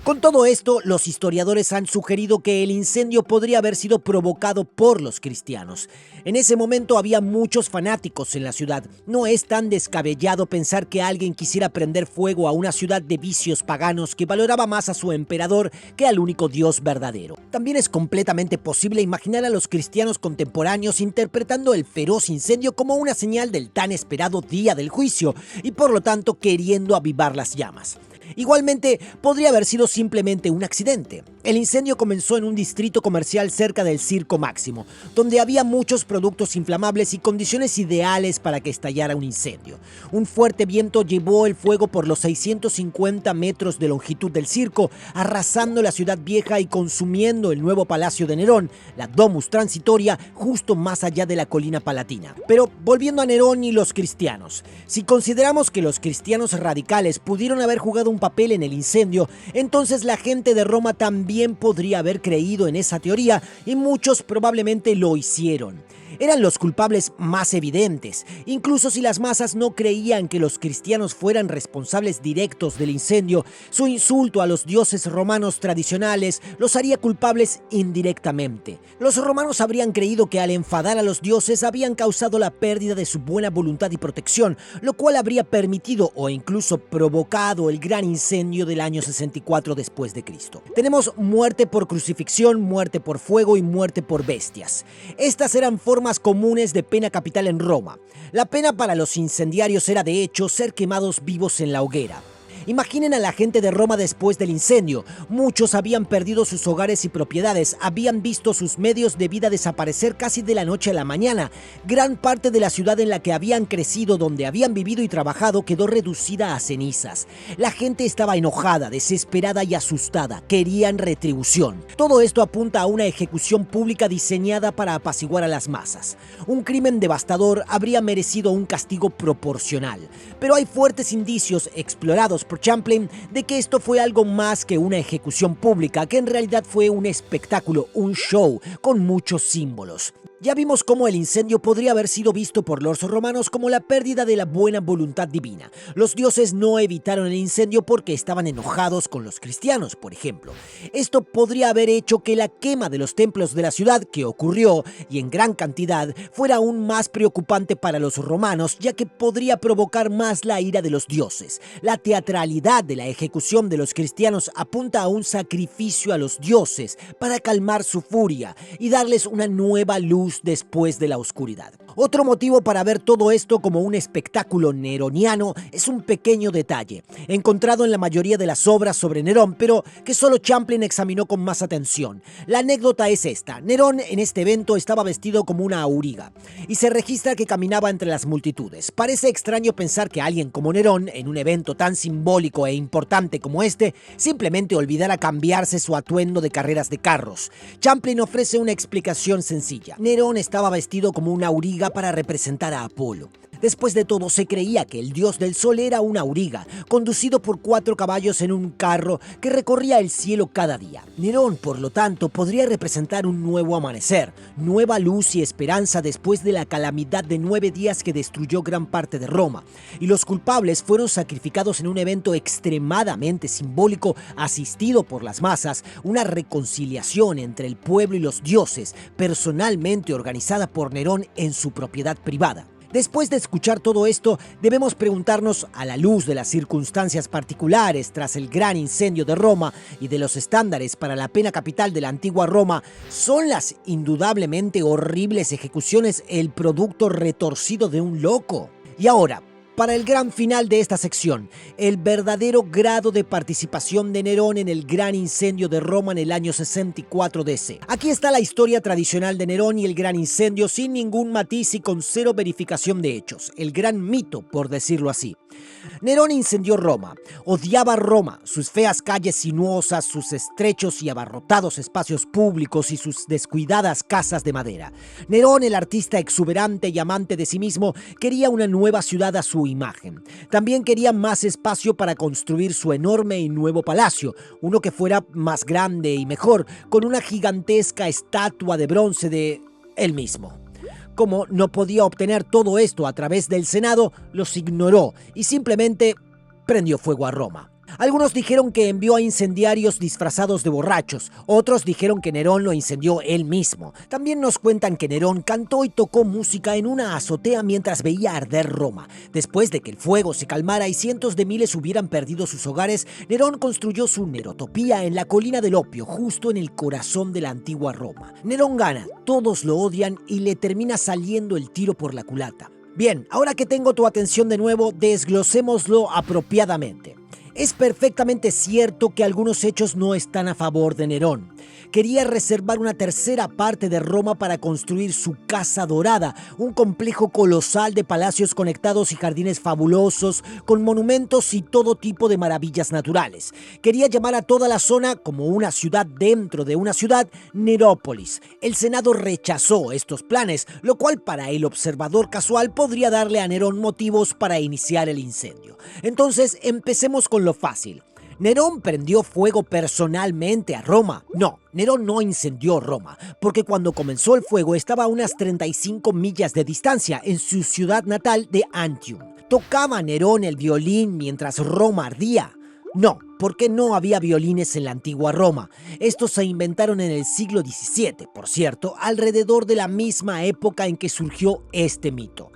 Con todo esto, los historiadores han sugerido que el incendio podría haber sido provocado por los cristianos. En ese momento había muchos fanáticos en la ciudad. No es tan descabellado pensar que alguien quisiera prender fuego a una ciudad de vicios paganos que valoraba más a su emperador que al único Dios verdadero. También es completamente posible imaginar a los cristianos contemporáneos interpretando el feroz incendio como una señal del tan esperado día del juicio y por lo tanto queriendo avivar las llamas. Igualmente, podría haber sido simplemente un accidente. El incendio comenzó en un distrito comercial cerca del Circo Máximo, donde había muchos productos inflamables y condiciones ideales para que estallara un incendio. Un fuerte viento llevó el fuego por los 650 metros de longitud del circo, arrasando la ciudad vieja y consumiendo el nuevo palacio de Nerón, la Domus Transitoria, justo más allá de la colina palatina. Pero volviendo a Nerón y los cristianos, si consideramos que los cristianos radicales pudieron haber jugado un papel en el incendio, entonces la gente de Roma también podría haber creído en esa teoría y muchos probablemente lo hicieron. Eran los culpables más evidentes, incluso si las masas no creían que los cristianos fueran responsables directos del incendio, su insulto a los dioses romanos tradicionales los haría culpables indirectamente. Los romanos habrían creído que al enfadar a los dioses habían causado la pérdida de su buena voluntad y protección, lo cual habría permitido o incluso provocado el gran incendio del año 64 después de Cristo. Tenemos muerte por crucifixión, muerte por fuego y muerte por bestias. Estas eran formas comunes de pena capital en Roma. La pena para los incendiarios era de hecho ser quemados vivos en la hoguera. Imaginen a la gente de Roma después del incendio. Muchos habían perdido sus hogares y propiedades, habían visto sus medios de vida desaparecer casi de la noche a la mañana. Gran parte de la ciudad en la que habían crecido, donde habían vivido y trabajado, quedó reducida a cenizas. La gente estaba enojada, desesperada y asustada. Querían retribución. Todo esto apunta a una ejecución pública diseñada para apaciguar a las masas. Un crimen devastador habría merecido un castigo proporcional. Pero hay fuertes indicios explorados por Champlain de que esto fue algo más que una ejecución pública, que en realidad fue un espectáculo, un show con muchos símbolos. Ya vimos cómo el incendio podría haber sido visto por los romanos como la pérdida de la buena voluntad divina. Los dioses no evitaron el incendio porque estaban enojados con los cristianos, por ejemplo. Esto podría haber hecho que la quema de los templos de la ciudad, que ocurrió, y en gran cantidad, fuera aún más preocupante para los romanos, ya que podría provocar más la ira de los dioses. La teatralidad de la ejecución de los cristianos apunta a un sacrificio a los dioses para calmar su furia y darles una nueva luz después de la oscuridad. Otro motivo para ver todo esto como un espectáculo neroniano es un pequeño detalle, encontrado en la mayoría de las obras sobre Nerón, pero que solo Champlain examinó con más atención. La anécdota es esta: Nerón en este evento estaba vestido como una auriga, y se registra que caminaba entre las multitudes. Parece extraño pensar que alguien como Nerón, en un evento tan simbólico e importante como este, simplemente olvidara cambiarse su atuendo de carreras de carros. Champlain ofrece una explicación sencilla. Nerón estaba vestido como una auriga para representar a Apolo. Después de todo, se creía que el dios del sol era un auriga, conducido por 4 caballos en un carro que recorría el cielo cada día. Nerón, por lo tanto, podría representar un nuevo amanecer, nueva luz y esperanza después de la calamidad de 9 días que destruyó gran parte de Roma. Y los culpables fueron sacrificados en un evento extremadamente simbólico, asistido por las masas, una reconciliación entre el pueblo y los dioses, personalmente organizada por Nerón en su propiedad privada. Después de escuchar todo esto, debemos preguntarnos, a la luz de las circunstancias particulares tras el gran incendio de Roma y de los estándares para la pena capital de la antigua Roma, ¿son las indudablemente horribles ejecuciones el producto retorcido de un loco? Y ahora, para el gran final de esta sección, el verdadero grado de participación de Nerón en el gran incendio de Roma en el año 64 DC. Aquí está la historia tradicional de Nerón y el gran incendio sin ningún matiz y con cero verificación de hechos. El gran mito, por decirlo así. Nerón incendió Roma. Odiaba Roma, sus feas calles sinuosas, sus estrechos y abarrotados espacios públicos y sus descuidadas casas de madera. Nerón, el artista exuberante y amante de sí mismo, quería una nueva ciudad a su imagen. También quería más espacio para construir su enorme y nuevo palacio, uno que fuera más grande y mejor, con una gigantesca estatua de bronce de él mismo. Como no podía obtener todo esto a través del Senado, los ignoró y simplemente prendió fuego a Roma. Algunos dijeron que envió a incendiarios disfrazados de borrachos, otros dijeron que Nerón lo incendió él mismo. También nos cuentan que Nerón cantó y tocó música en una azotea mientras veía arder Roma. Después de que el fuego se calmara y cientos de miles hubieran perdido sus hogares, Nerón construyó su Nerotopía en la colina del Opio, justo en el corazón de la antigua Roma. Nerón gana, todos lo odian y le termina saliendo el tiro por la culata. Bien, ahora que tengo tu atención de nuevo, desglosémoslo apropiadamente. Es perfectamente cierto que algunos hechos no están a favor de Nerón. Quería reservar una tercera parte de Roma para construir su Casa Dorada, un complejo colosal de palacios conectados y jardines fabulosos, con monumentos y todo tipo de maravillas naturales. Quería llamar a toda la zona, como una ciudad dentro de una ciudad, Nerópolis. El Senado rechazó estos planes, lo cual para el observador casual podría darle a Nerón motivos para iniciar el incendio. Entonces, empecemos con lo fácil. ¿Nerón prendió fuego personalmente a Roma? No, Nerón no incendió Roma, porque cuando comenzó el fuego estaba a unas 35 millas de distancia en su ciudad natal de Antium. ¿Tocaba Nerón el violín mientras Roma ardía? No, porque no había violines en la antigua Roma. Estos se inventaron en el siglo XVII, por cierto, alrededor de la misma época en que surgió este mito.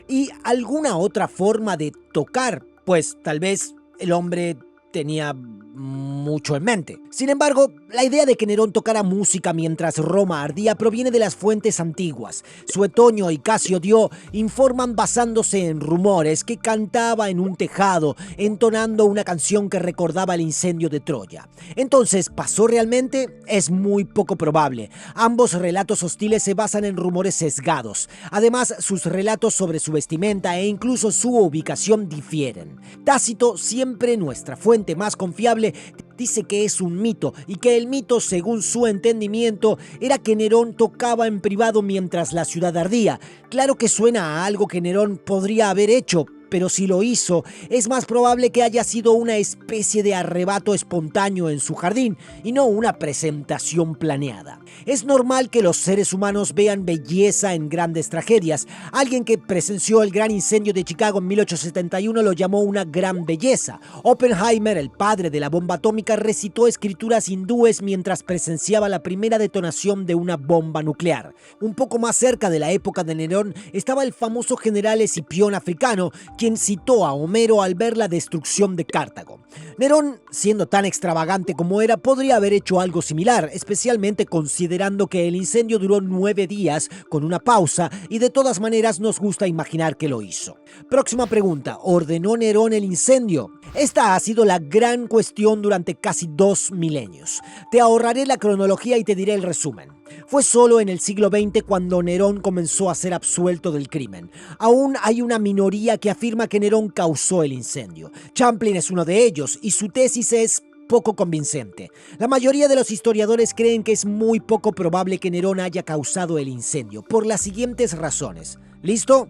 ¿Y alguna otra forma de tocar? Pues tal vez el hombre tenía mucho en mente. Sin embargo, la idea de que Nerón tocara música mientras Roma ardía proviene de las fuentes antiguas. Suetonio y Casiodio informan basándose en rumores que cantaba en un tejado, entonando una canción que recordaba el incendio de Troya. Entonces, ¿pasó realmente? Es muy poco probable. Ambos relatos hostiles se basan en rumores sesgados. Además, sus relatos sobre su vestimenta e incluso su ubicación difieren. Tácito, siempre nuestra fuente más confiable, dice que es un mito y que el mito, según su entendimiento, era que Nerón tocaba en privado mientras la ciudad ardía. Claro que suena a algo que Nerón podría haber hecho, pero si lo hizo, es más probable que haya sido una especie de arrebato espontáneo en su jardín y no una presentación planeada. Es normal que los seres humanos vean belleza en grandes tragedias. Alguien que presenció el gran incendio de Chicago en 1871 lo llamó una gran belleza. Oppenheimer, el padre de la bomba atómica, recitó escrituras hindúes mientras presenciaba la primera detonación de una bomba nuclear. Un poco más cerca de la época de Nerón estaba el famoso general Escipión africano, quien citó a Homero al ver la destrucción de Cartago. Nerón, siendo tan extravagante como era, podría haber hecho algo similar, especialmente considerando que el incendio duró 9 días con una pausa y de todas maneras nos gusta imaginar que lo hizo. Próxima pregunta, ¿ordenó Nerón el incendio? Esta ha sido la gran cuestión durante casi 2 milenios. Te ahorraré la cronología y te diré el resumen. Fue solo en el siglo XX cuando Nerón comenzó a ser absuelto del crimen. Aún hay una minoría que afirma que Nerón causó el incendio. Champlin es uno de ellos y su tesis es poco convincente. La mayoría de los historiadores creen que es muy poco probable que Nerón haya causado el incendio, por las siguientes razones. ¿Listo?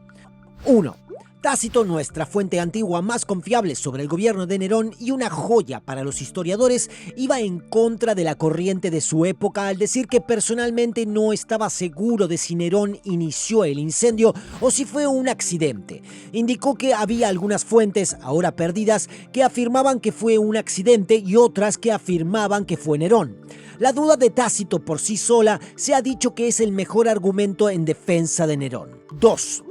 1. Tácito, nuestra fuente antigua más confiable sobre el gobierno de Nerón y una joya para los historiadores, iba en contra de la corriente de su época al decir que personalmente no estaba seguro de si Nerón inició el incendio o si fue un accidente. Indicó que había algunas fuentes, ahora perdidas, que afirmaban que fue un accidente y otras que afirmaban que fue Nerón. La duda de Tácito por sí sola se ha dicho que es el mejor argumento en defensa de Nerón. 2.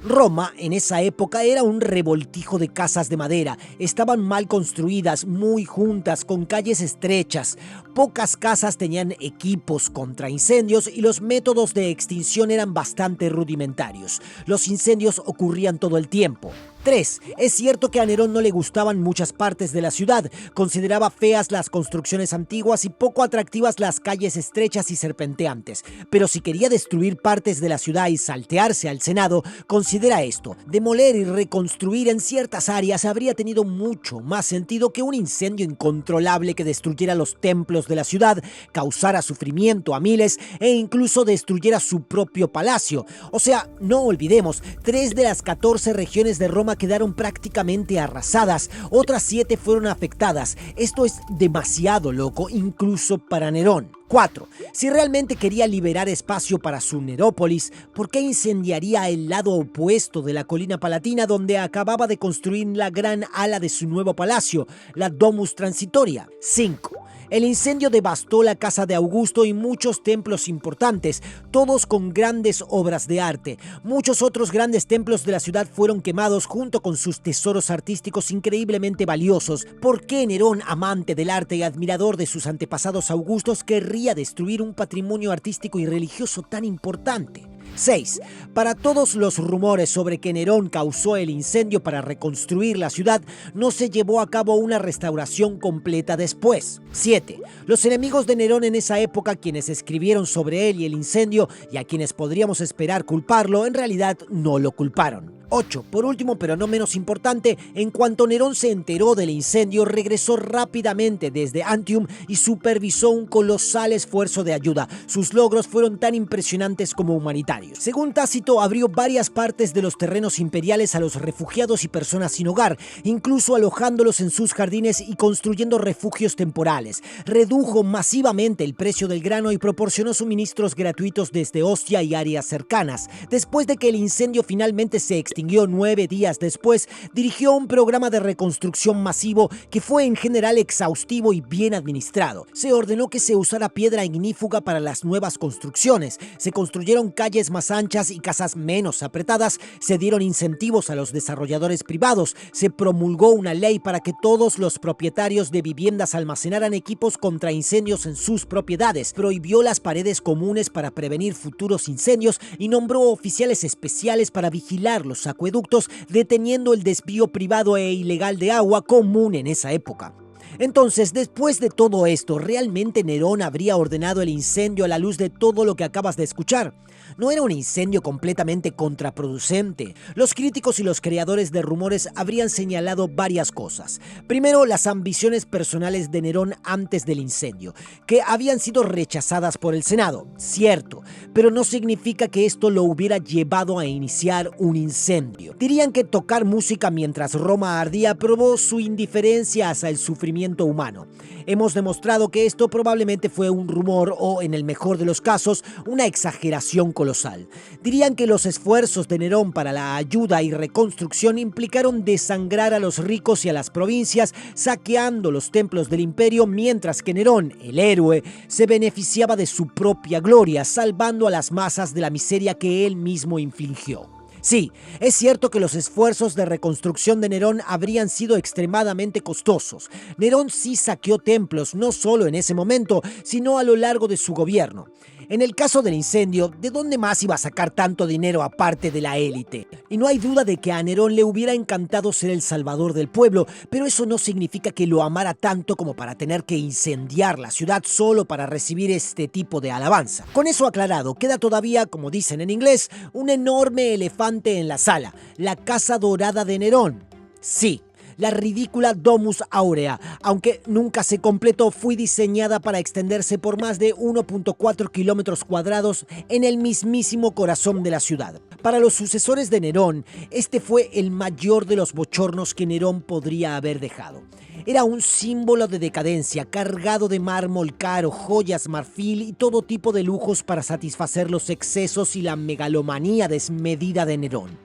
Roma en esa época era un revoltijo de casas de madera. Estaban mal construidas, muy juntas, con calles estrechas. Pocas casas tenían equipos contra incendios y los métodos de extinción eran bastante rudimentarios. Los incendios ocurrían todo el tiempo. 3. Es cierto que a Nerón no le gustaban muchas partes de la ciudad, consideraba feas las construcciones antiguas y poco atractivas las calles estrechas y serpenteantes, pero si quería destruir partes de la ciudad y saltearse al Senado, considera esto: demoler y reconstruir en ciertas áreas habría tenido mucho más sentido que un incendio incontrolable que destruyera los templos de la ciudad, causara sufrimiento a miles e incluso destruyera su propio palacio. O sea, no olvidemos, 3 de las 14 regiones de Roma quedaron prácticamente arrasadas, otras 7 fueron afectadas. Esto es demasiado loco, incluso para Nerón. 4. Si realmente quería liberar espacio para su Nerópolis, ¿por qué incendiaría el lado opuesto de la colina palatina donde acababa de construir la gran ala de su nuevo palacio, la Domus Transitoria? 5. El incendio devastó la casa de Augusto y muchos templos importantes, todos con grandes obras de arte. Muchos otros grandes templos de la ciudad fueron quemados junto con sus tesoros artísticos increíblemente valiosos. ¿Por qué Nerón, amante del arte y admirador de sus antepasados augustos, querría destruir un patrimonio artístico y religioso tan importante? 6. Para todos los rumores sobre que Nerón causó el incendio para reconstruir la ciudad, no se llevó a cabo una restauración completa después. 7. Los enemigos de Nerón en esa época, quienes escribieron sobre él y el incendio, y a quienes podríamos esperar culparlo, en realidad no lo culparon. 8. Por último, pero no menos importante, en cuanto Nerón se enteró del incendio, regresó rápidamente desde Antium y supervisó un colosal esfuerzo de ayuda. Sus logros fueron tan impresionantes como humanitarios. Según Tácito, abrió varias partes de los terrenos imperiales a los refugiados y personas sin hogar, incluso alojándolos en sus jardines y construyendo refugios temporales. Redujo masivamente el precio del grano y proporcionó suministros gratuitos desde Ostia y áreas cercanas. Después de que el incendio finalmente se extinguió 9 días después, dirigió un programa de reconstrucción masivo que fue en general exhaustivo y bien administrado. Se ordenó que se usara piedra ignífuga para las nuevas construcciones, se construyeron calles más anchas y casas menos apretadas, se dieron incentivos a los desarrolladores privados, se promulgó una ley para que todos los propietarios de viviendas almacenaran equipos contra incendios en sus propiedades, prohibió las paredes comunes para prevenir futuros incendios y nombró oficiales especiales para vigilar los acueductos, deteniendo el desvío privado e ilegal de agua común en esa época. Entonces, después de todo esto, ¿realmente Nerón habría ordenado el incendio a la luz de todo lo que acabas de escuchar? No era un incendio completamente contraproducente. Los críticos y los creadores de rumores habrían señalado varias cosas. Primero, las ambiciones personales de Nerón antes del incendio, que habían sido rechazadas por el Senado, cierto, pero no significa que esto lo hubiera llevado a iniciar un incendio. Dirían que tocar música mientras Roma ardía probó su indiferencia hacia el sufrimiento humano. Hemos demostrado que esto probablemente fue un rumor o, en el mejor de los casos, una exageración colosal. Dirían que los esfuerzos de Nerón para la ayuda y reconstrucción implicaron desangrar a los ricos y a las provincias, saqueando los templos del imperio, mientras que Nerón, el héroe, se beneficiaba de su propia gloria, salvando a las masas de la miseria que él mismo infligió. Sí, es cierto que los esfuerzos de reconstrucción de Nerón habrían sido extremadamente costosos. Nerón sí saqueó templos, no solo en ese momento, sino a lo largo de su gobierno. En el caso del incendio, ¿de dónde más iba a sacar tanto dinero aparte de la élite? Y no hay duda de que a Nerón le hubiera encantado ser el salvador del pueblo, pero eso no significa que lo amara tanto como para tener que incendiar la ciudad solo para recibir este tipo de alabanza. Con eso aclarado, queda todavía, como dicen en inglés, un enorme elefante en la sala, la Casa Dorada de Nerón. Sí, la ridícula Domus Aurea, aunque nunca se completó, fue diseñada para extenderse por más de 1.4 kilómetros cuadrados en el mismísimo corazón de la ciudad. Para los sucesores de Nerón, este fue el mayor de los bochornos que Nerón podría haber dejado. Era un símbolo de decadencia, cargado de mármol caro, joyas, marfil y todo tipo de lujos para satisfacer los excesos y la megalomanía desmedida de Nerón.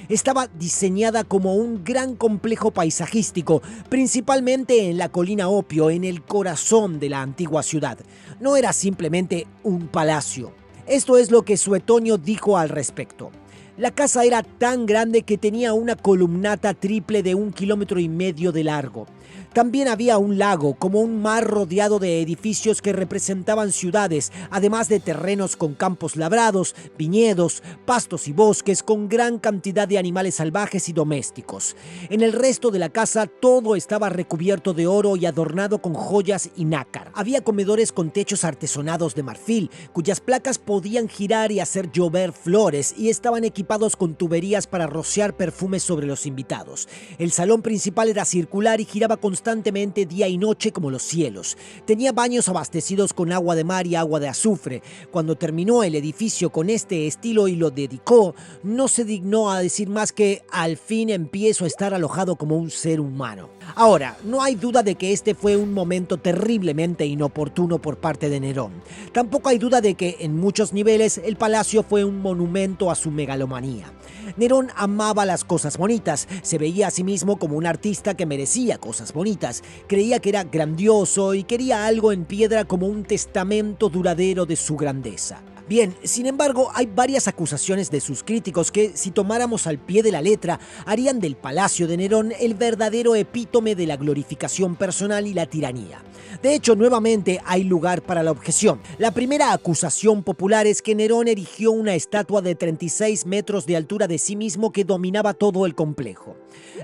Estaba diseñada como un gran complejo paisajístico, principalmente en la colina Opio, en el corazón de la antigua ciudad. No era simplemente un palacio. Esto es lo que Suetonio dijo al respecto. La casa era tan grande que tenía una columnata triple de 1,5 kilómetros de largo. También había un lago, como un mar rodeado de edificios que representaban ciudades, además de terrenos con campos labrados, viñedos, pastos y bosques con gran cantidad de animales salvajes y domésticos. En el resto de la casa todo estaba recubierto de oro y adornado con joyas y nácar. Había comedores con techos artesonados de marfil, cuyas placas podían girar y hacer llover flores, y estaban equipados con tuberías para rociar perfumes sobre los invitados. El salón principal era circular y giraba constantemente día y noche como los cielos. Tenía baños abastecidos con agua de mar y agua de azufre. Cuando terminó el edificio con este estilo y lo dedicó, no se dignó a decir más que al fin empiezo a estar alojado como un ser humano. Ahora, no hay duda de que este fue un momento terriblemente inoportuno por parte de Nerón. Tampoco hay duda de que en muchos niveles el palacio fue un monumento a su megalomanía. Nerón amaba las cosas bonitas, se veía a sí mismo como un artista que merecía cosas bonitas, creía que era grandioso y quería algo en piedra como un testamento duradero de su grandeza. Bien, sin embargo, hay varias acusaciones de sus críticos que, si tomáramos al pie de la letra, harían del palacio de Nerón el verdadero epítome de la glorificación personal y la tiranía. De hecho, nuevamente hay lugar para la objeción. La primera acusación popular es que Nerón erigió una estatua de 36 metros de altura de sí mismo que dominaba todo el complejo.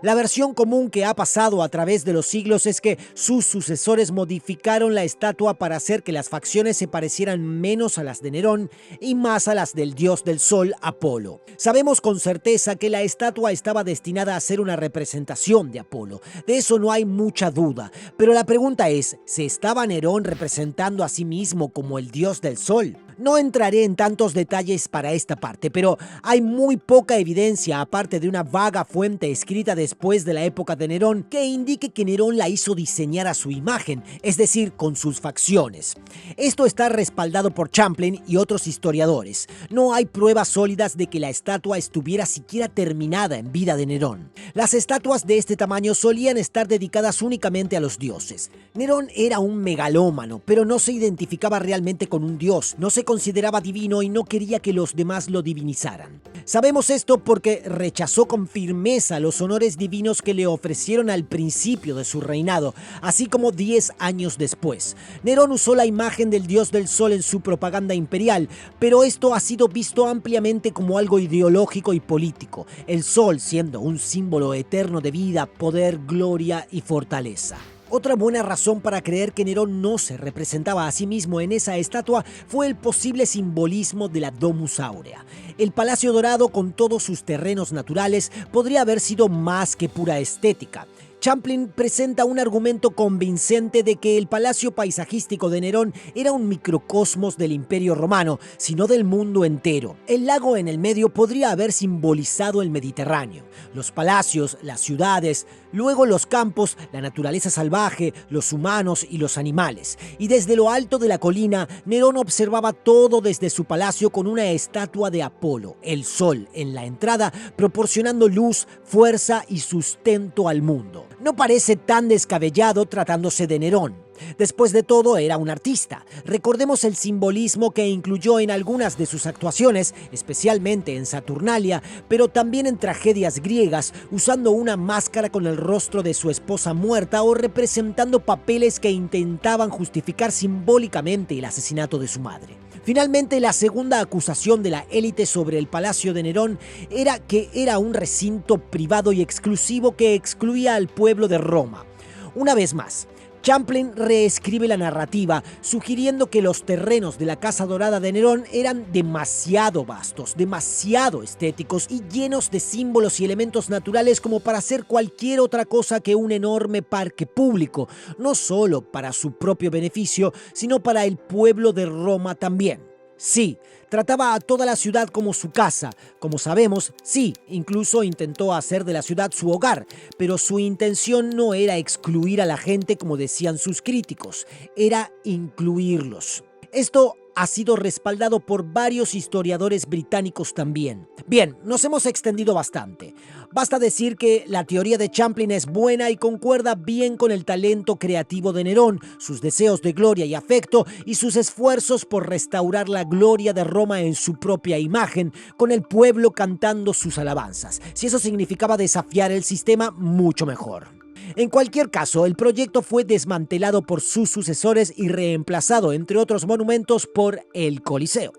La versión común que ha pasado a través de los siglos es que sus sucesores modificaron la estatua para hacer que las facciones se parecieran menos a las de Nerón y más a las del dios del sol, Apolo. Sabemos con certeza que la estatua estaba destinada a ser una representación de Apolo. De eso no hay mucha duda. Pero la pregunta es, ¿se estaba Nerón representando a sí mismo como el dios del sol? No entraré en tantos detalles para esta parte, pero hay muy poca evidencia, aparte de una vaga fuente escrita después de la época de Nerón, que indique que Nerón la hizo diseñar a su imagen, es decir, con sus facciones. Esto está respaldado por Champlin y otros historiadores. No hay pruebas sólidas de que la estatua estuviera siquiera terminada en vida de Nerón. Las estatuas de este tamaño solían estar dedicadas únicamente a los dioses. Nerón era un megalómano, pero no se identificaba realmente con un dios, no se consideraba divino y no quería que los demás lo divinizaran. Sabemos esto porque rechazó con firmeza los honores divinos que le ofrecieron al principio de su reinado, así como 10 años después. Nerón usó la imagen del dios del sol en su propaganda imperial, pero esto ha sido visto ampliamente como algo ideológico y político, el sol siendo un símbolo eterno de vida, poder, gloria y fortaleza. Otra buena razón para creer que Nerón no se representaba a sí mismo en esa estatua fue el posible simbolismo de la Domus Aurea. El Palacio Dorado, con todos sus terrenos naturales, podría haber sido más que pura estética. Champlin presenta un argumento convincente de que el palacio paisajístico de Nerón era un microcosmos del Imperio Romano, sino del mundo entero. El lago en el medio podría haber simbolizado el Mediterráneo, los palacios, las ciudades, luego los campos, la naturaleza salvaje, los humanos y los animales. Y desde lo alto de la colina, Nerón observaba todo desde su palacio con una estatua de Apolo, el sol, en la entrada, proporcionando luz, fuerza y sustento al mundo. No parece tan descabellado tratándose de Nerón. Después de todo, era un artista. Recordemos el simbolismo que incluyó en algunas de sus actuaciones, especialmente en Saturnalia, pero también en tragedias griegas, usando una máscara con el rostro de su esposa muerta o representando papeles que intentaban justificar simbólicamente el asesinato de su madre. Finalmente, la segunda acusación de la élite sobre el palacio de Nerón era que era un recinto privado y exclusivo que excluía al pueblo de Roma. Una vez más, Champlin reescribe la narrativa, sugiriendo que los terrenos de la Casa Dorada de Nerón eran demasiado vastos, demasiado estéticos y llenos de símbolos y elementos naturales como para ser cualquier otra cosa que un enorme parque público, no solo para su propio beneficio, sino para el pueblo de Roma también. Sí, trataba a toda la ciudad como su casa. Como sabemos, sí, incluso intentó hacer de la ciudad su hogar, pero su intención no era excluir a la gente como decían sus críticos, era incluirlos. Esto ha sido respaldado por varios historiadores británicos también. Bien, nos hemos extendido bastante. Basta decir que la teoría de Champlin es buena y concuerda bien con el talento creativo de Nerón, sus deseos de gloria y afecto y sus esfuerzos por restaurar la gloria de Roma en su propia imagen, con el pueblo cantando sus alabanzas. Si eso significaba desafiar el sistema, mucho mejor. En cualquier caso, el proyecto fue desmantelado por sus sucesores y reemplazado, entre otros monumentos, por el Coliseo.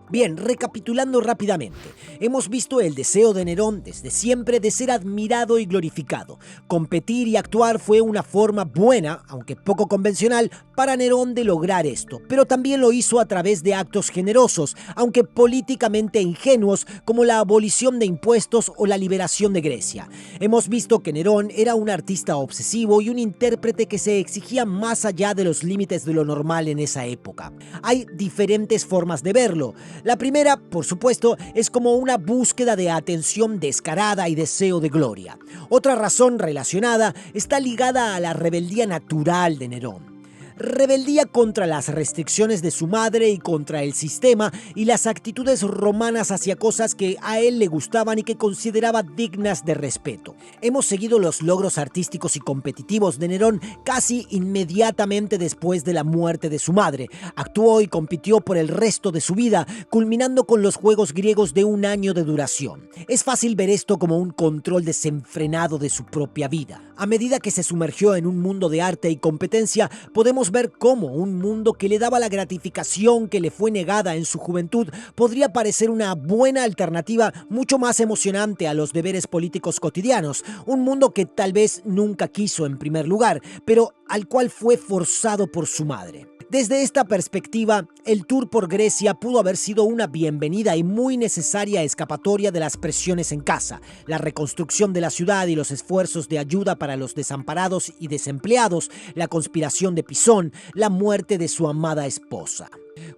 Bien, recapitulando rápidamente, hemos visto el deseo de Nerón desde siempre de ser admirado y glorificado. Competir y actuar fue una forma buena, aunque poco convencional, para Nerón de lograr esto, pero también lo hizo a través de actos generosos, aunque políticamente ingenuos, como la abolición de impuestos o la liberación de Grecia. Hemos visto que Nerón era un artista obsesivo y un intérprete que se exigía más allá de los límites de lo normal en esa época. Hay diferentes formas de verlo. La primera, por supuesto, es como una búsqueda de atención descarada y deseo de gloria. Otra razón relacionada está ligada a la rebeldía natural de Nerón. Rebeldía contra las restricciones de su madre y contra el sistema y las actitudes romanas hacia cosas que a él le gustaban y que consideraba dignas de respeto. Hemos seguido los logros artísticos y competitivos de Nerón casi inmediatamente después de la muerte de su madre. Actuó y compitió por el resto de su vida, culminando con los Juegos griegos de 1 año de duración. Es fácil ver esto como un control desenfrenado de su propia vida. A medida que se sumergió en un mundo de arte y competencia, podemos ver cómo un mundo que le daba la gratificación que le fue negada en su juventud podría parecer una buena alternativa mucho más emocionante a los deberes políticos cotidianos, un mundo que tal vez nunca quiso en primer lugar, pero al cual fue forzado por su madre. Desde esta perspectiva, el tour por Grecia pudo haber sido una bienvenida y muy necesaria escapatoria de las presiones en casa, la reconstrucción de la ciudad y los esfuerzos de ayuda para los desamparados y desempleados, la conspiración de Pisón, la muerte de su amada esposa.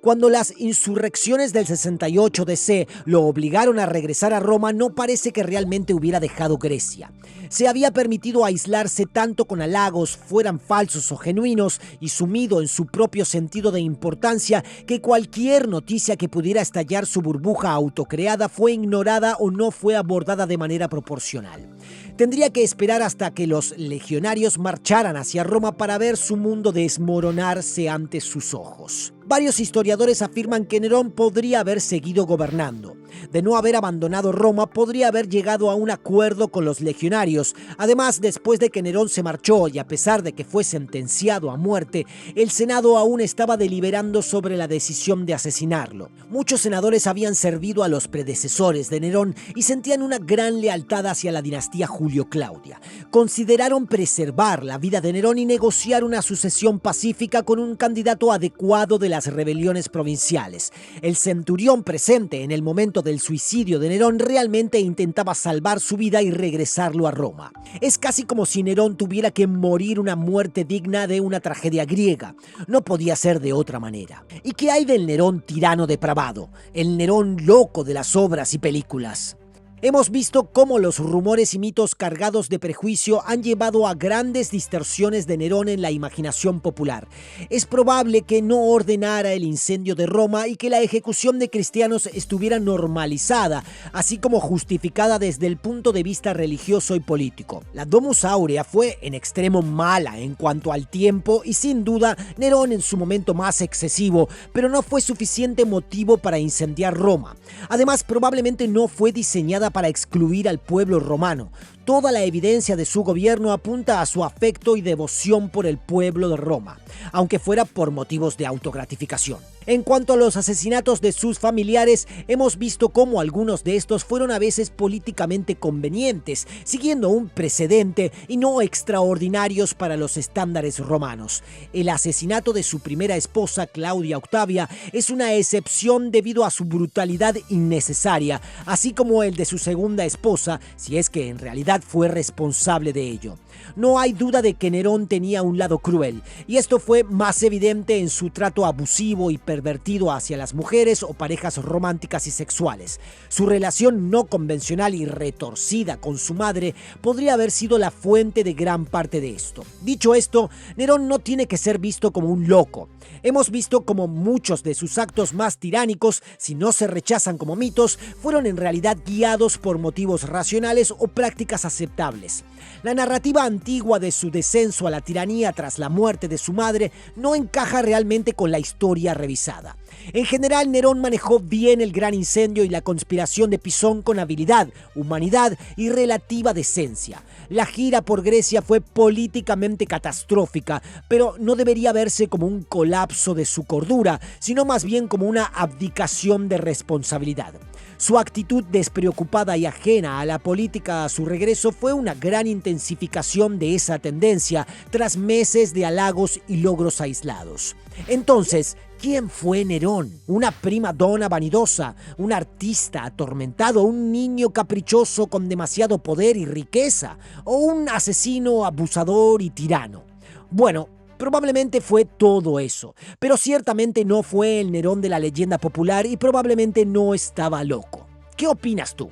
Cuando las insurrecciones del 68 DC lo obligaron a regresar a Roma, no parece que realmente hubiera dejado Grecia. Se había permitido aislarse tanto con halagos, fueran falsos o genuinos, y sumido en su propio sentido de importancia, que cualquier noticia que pudiera estallar su burbuja autocreada fue ignorada o no fue abordada de manera proporcional. Tendría que esperar hasta que los legionarios marcharan hacia Roma para ver su mundo desmoronarse ante sus ojos. Varios historiadores afirman que Nerón podría haber seguido gobernando. De no haber abandonado Roma, podría haber llegado a un acuerdo con los legionarios. Además, después de que Nerón se marchó y a pesar de que fue sentenciado a muerte, el Senado aún estaba deliberando sobre la decisión de asesinarlo. Muchos senadores habían servido a los predecesores de Nerón y sentían una gran lealtad hacia la dinastía Julio-Claudia. Consideraron preservar la vida de Nerón y negociar una sucesión pacífica con un candidato adecuado de las rebeliones provinciales. El centurión presente en el momento del suicidio de Nerón realmente intentaba salvar su vida y regresarlo a Roma. Es casi como si Nerón tuviera que morir una muerte digna de una tragedia griega. No podía ser de otra manera. ¿Y qué hay del Nerón tirano depravado? El Nerón loco de las obras y películas. Hemos visto cómo los rumores y mitos cargados de prejuicio han llevado a grandes distorsiones de Nerón en la imaginación popular. Es probable que no ordenara el incendio de Roma y que la ejecución de cristianos estuviera normalizada, así como justificada desde el punto de vista religioso y político. La Domus Aurea fue en extremo mala en cuanto al tiempo y sin duda Nerón en su momento más excesivo, pero no fue suficiente motivo para incendiar Roma. Además, probablemente no fue diseñada para excluir al pueblo romano. Toda la evidencia de su gobierno apunta a su afecto y devoción por el pueblo de Roma, aunque fuera por motivos de autogratificación. En cuanto a los asesinatos de sus familiares, hemos visto cómo algunos de estos fueron a veces políticamente convenientes, siguiendo un precedente y no extraordinarios para los estándares romanos. El asesinato de su primera esposa, Claudia Octavia, es una excepción debido a su brutalidad innecesaria, así como el de su segunda esposa, si es que en realidad fue responsable de ello. No hay duda de que Nerón tenía un lado cruel, y esto fue más evidente en su trato abusivo y pervertido hacia las mujeres o parejas románticas y sexuales. Su relación no convencional y retorcida con su madre podría haber sido la fuente de gran parte de esto. Dicho esto, Nerón no tiene que ser visto como un loco. Hemos visto como muchos de sus actos más tiránicos, si no se rechazan como mitos, fueron en realidad guiados por motivos racionales o prácticas aceptables. La narrativa antigua de su descenso a la tiranía tras la muerte de su madre no encaja realmente con la historia revisada. En general, Nerón manejó bien el gran incendio y la conspiración de Pisón con habilidad, humanidad y relativa decencia. La gira por Grecia fue políticamente catastrófica, pero no debería verse como un colapso de su cordura, sino más bien como una abdicación de responsabilidad. Su actitud despreocupada y ajena a la política a su regreso fue una gran intensificación de esa tendencia tras meses de halagos y logros aislados. Entonces, ¿quién fue Nerón? ¿Una prima donna vanidosa? ¿Un artista atormentado? ¿Un niño caprichoso con demasiado poder y riqueza? ¿O un asesino, abusador y tirano? Bueno, probablemente fue todo eso, pero ciertamente no fue el Nerón de la leyenda popular y probablemente no estaba loco. ¿Qué opinas tú?